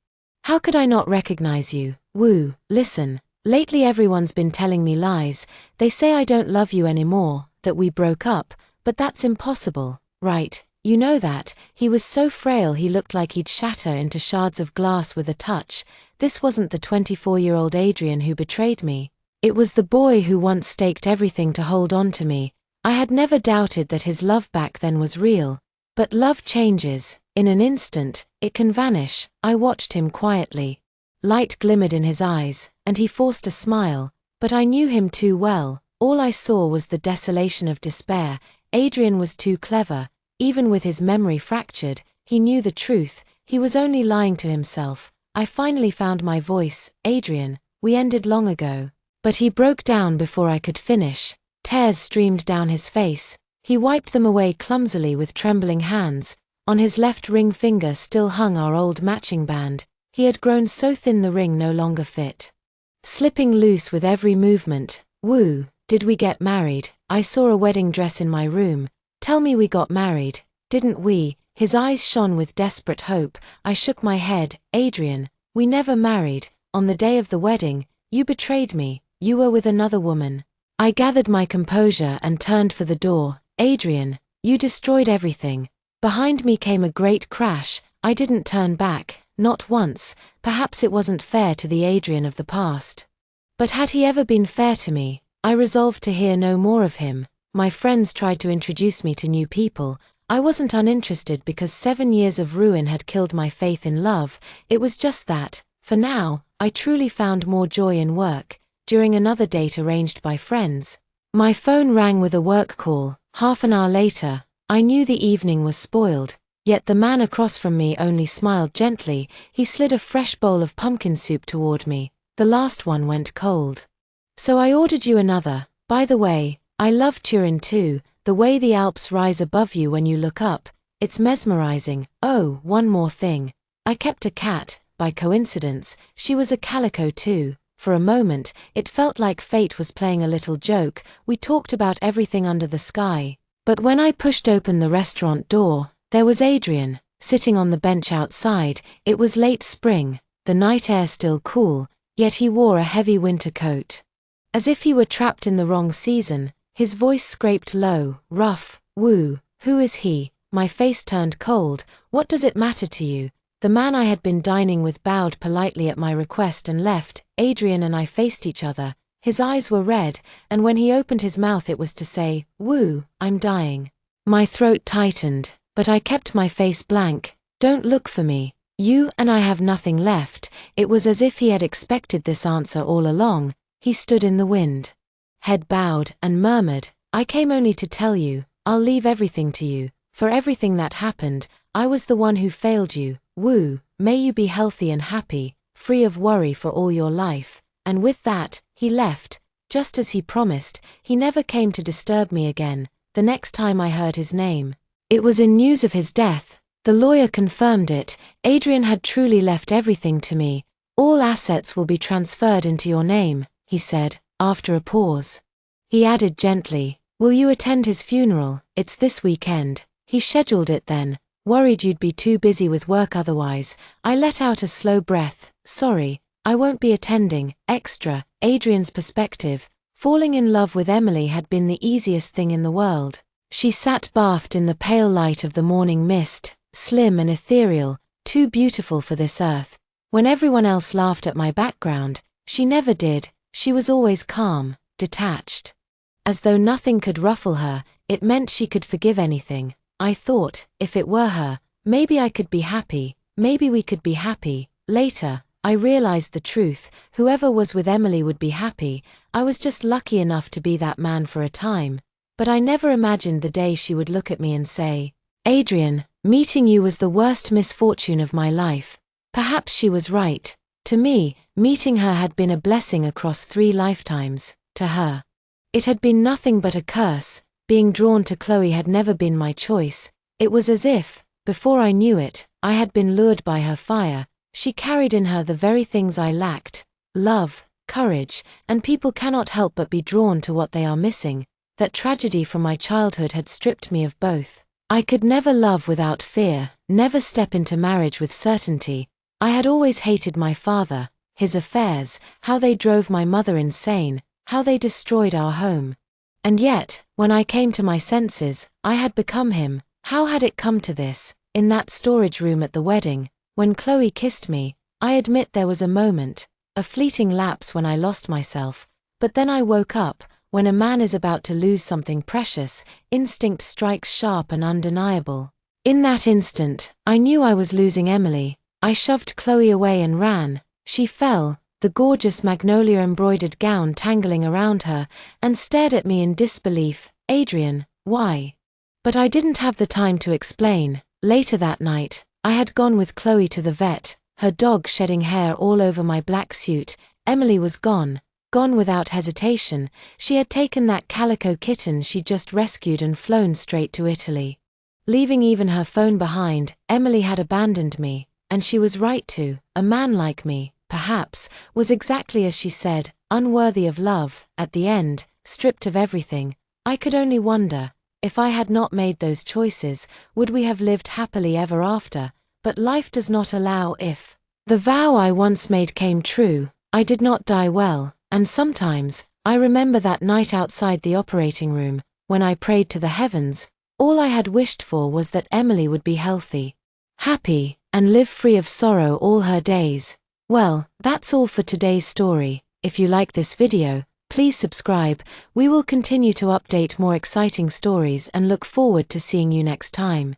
S1: How could I not recognize you? Wu, listen. Lately everyone's been telling me lies. They say I don't love you anymore, that we broke up, but that's impossible, right? You know that." He was so frail he looked like he'd shatter into shards of glass with a touch. This wasn't the 24-year-old Adrian who betrayed me. It was the boy who once staked everything to hold on to me. I had never doubted that his love back then was real. But love changes. In an instant, it can vanish. I watched him quietly. Light glimmered in his eyes, and he forced a smile. But I knew him too well. All I saw was the desolation of despair. Adrian was too clever. Even with his memory fractured, he knew the truth. He was only lying to himself. I finally found my voice. "Adrian, we ended long ago." But he broke down before I could finish. Tears streamed down his face. He wiped them away clumsily with trembling hands. On his left ring finger still hung our old matching band. He had grown so thin the ring no longer fit, slipping loose with every movement. "Wu, did we get married?" I saw a wedding dress in my room. "Tell me we got married, didn't we?" His eyes shone with desperate hope. I shook my head. "Adrian, we never married. On the day of the wedding, you betrayed me. You were with another woman." I gathered my composure and turned for the door. "Adrian, you destroyed everything." Behind me came a great crash. I didn't turn back, not once. Perhaps it wasn't fair to the Adrian of the past. But had he ever been fair to me? I resolved to hear no more of him. My friends tried to introduce me to new people. I wasn't uninterested because 7 years of ruin had killed my faith in love. It was just that, for now, I truly found more joy in work. During another date arranged by friends, my phone rang with a work call. Half an hour later, I knew the evening was spoiled. Yet the man across from me only smiled gently. He slid a fresh bowl of pumpkin soup toward me. "The last one went cold. So I ordered you another. By the way, I love Turin too. The way the Alps rise above you when you look up, it's mesmerizing. Oh, one more thing. I kept a cat, by coincidence. She was a calico too." For a moment, it felt like fate was playing a little joke. We talked about everything under the sky. But when I pushed open the restaurant door, there was Adrian, sitting on the bench outside. It was late spring, the night air still cool, yet he wore a heavy winter coat. As if he were trapped in the wrong season, his voice scraped low, rough. "Wu, who is he?" My face turned cold. What does it matter to you? The man I had been dining with bowed politely at my request and left. Adrian and I faced each other. His eyes were red, and when he opened his mouth it was to say, "Woo, I'm dying." My throat tightened, but I kept my face blank. "Don't look for me. You and I have nothing left." It was as if he had expected this answer all along. He stood in the wind, head bowed, and murmured, "I came only to tell you, I'll leave everything to you. For everything that happened, I was the one who failed you. Woo, may you be healthy and happy, free of worry for all your life." And with that, he left. Just as he promised, he never came to disturb me again. The next time I heard his name, it was in news of his death. The lawyer confirmed it. Adrian had truly left everything to me. "All assets will be transferred into your name," he said, after a pause. He added gently, "Will you attend his funeral? It's this weekend." He scheduled it then. Worried you'd be too busy with work otherwise. I let out a slow breath. "Sorry, I won't be attending." Extra, Adrian's perspective. Falling in love with Emily had been the easiest thing in the world. She sat bathed in the pale light of the morning mist, slim and ethereal, too beautiful for this earth. When everyone else laughed at my background, she never did. She was always calm, detached. As though nothing could ruffle her. It meant she could forgive anything. I thought, if it were her, maybe I could be happy, maybe we could be happy. Later, I realized the truth. Whoever was with Emily would be happy. I was just lucky enough to be that man for a time. But I never imagined the day she would look at me and say, "Adrian, meeting you was the worst misfortune of my life." Perhaps she was right. To me, meeting her had been a blessing across 3 lifetimes. To her, it had been nothing but a curse. Being drawn to Chloe had never been my choice. It was as if, before I knew it, I had been lured by her fire. She carried in her the very things I lacked: love, courage, and people cannot help but be drawn to what they are missing. That tragedy from my childhood had stripped me of both. I could never love without fear, never step into marriage with certainty. I had always hated my father, his affairs, how they drove my mother insane, how they destroyed our home. And yet, when I came to my senses, I had become him. How had it come to this? In that storage room at the wedding, when Chloe kissed me, I admit there was a moment, a fleeting lapse when I lost myself. But then I woke up. When a man is about to lose something precious, instinct strikes sharp and undeniable. In that instant, I knew I was losing Emily. I shoved Chloe away and ran. She fell, the gorgeous magnolia-embroidered gown tangling around her, and stared at me in disbelief. "Adrian, why?" But I didn't have the time to explain. Later that night, I had gone with Chloe to the vet, her dog shedding hair all over my black suit. Emily was gone. Gone without hesitation. She had taken that calico kitten she'd just rescued and flown straight to Italy. Leaving even her phone behind, Emily had abandoned me, and she was right to. A man like me, perhaps, was exactly as she said, unworthy of love. At the end, stripped of everything, I could only wonder, if I had not made those choices, would we have lived happily ever after? But life does not allow if. The vow I once made came true. I did not die well. And sometimes, I remember that night outside the operating room, when I prayed to the heavens. All I had wished for was that Emily would be healthy, happy, and live free of sorrow all her days. Well, that's all for today's story. If you like this video, please subscribe. We will continue to update more exciting stories and look forward to seeing you next time.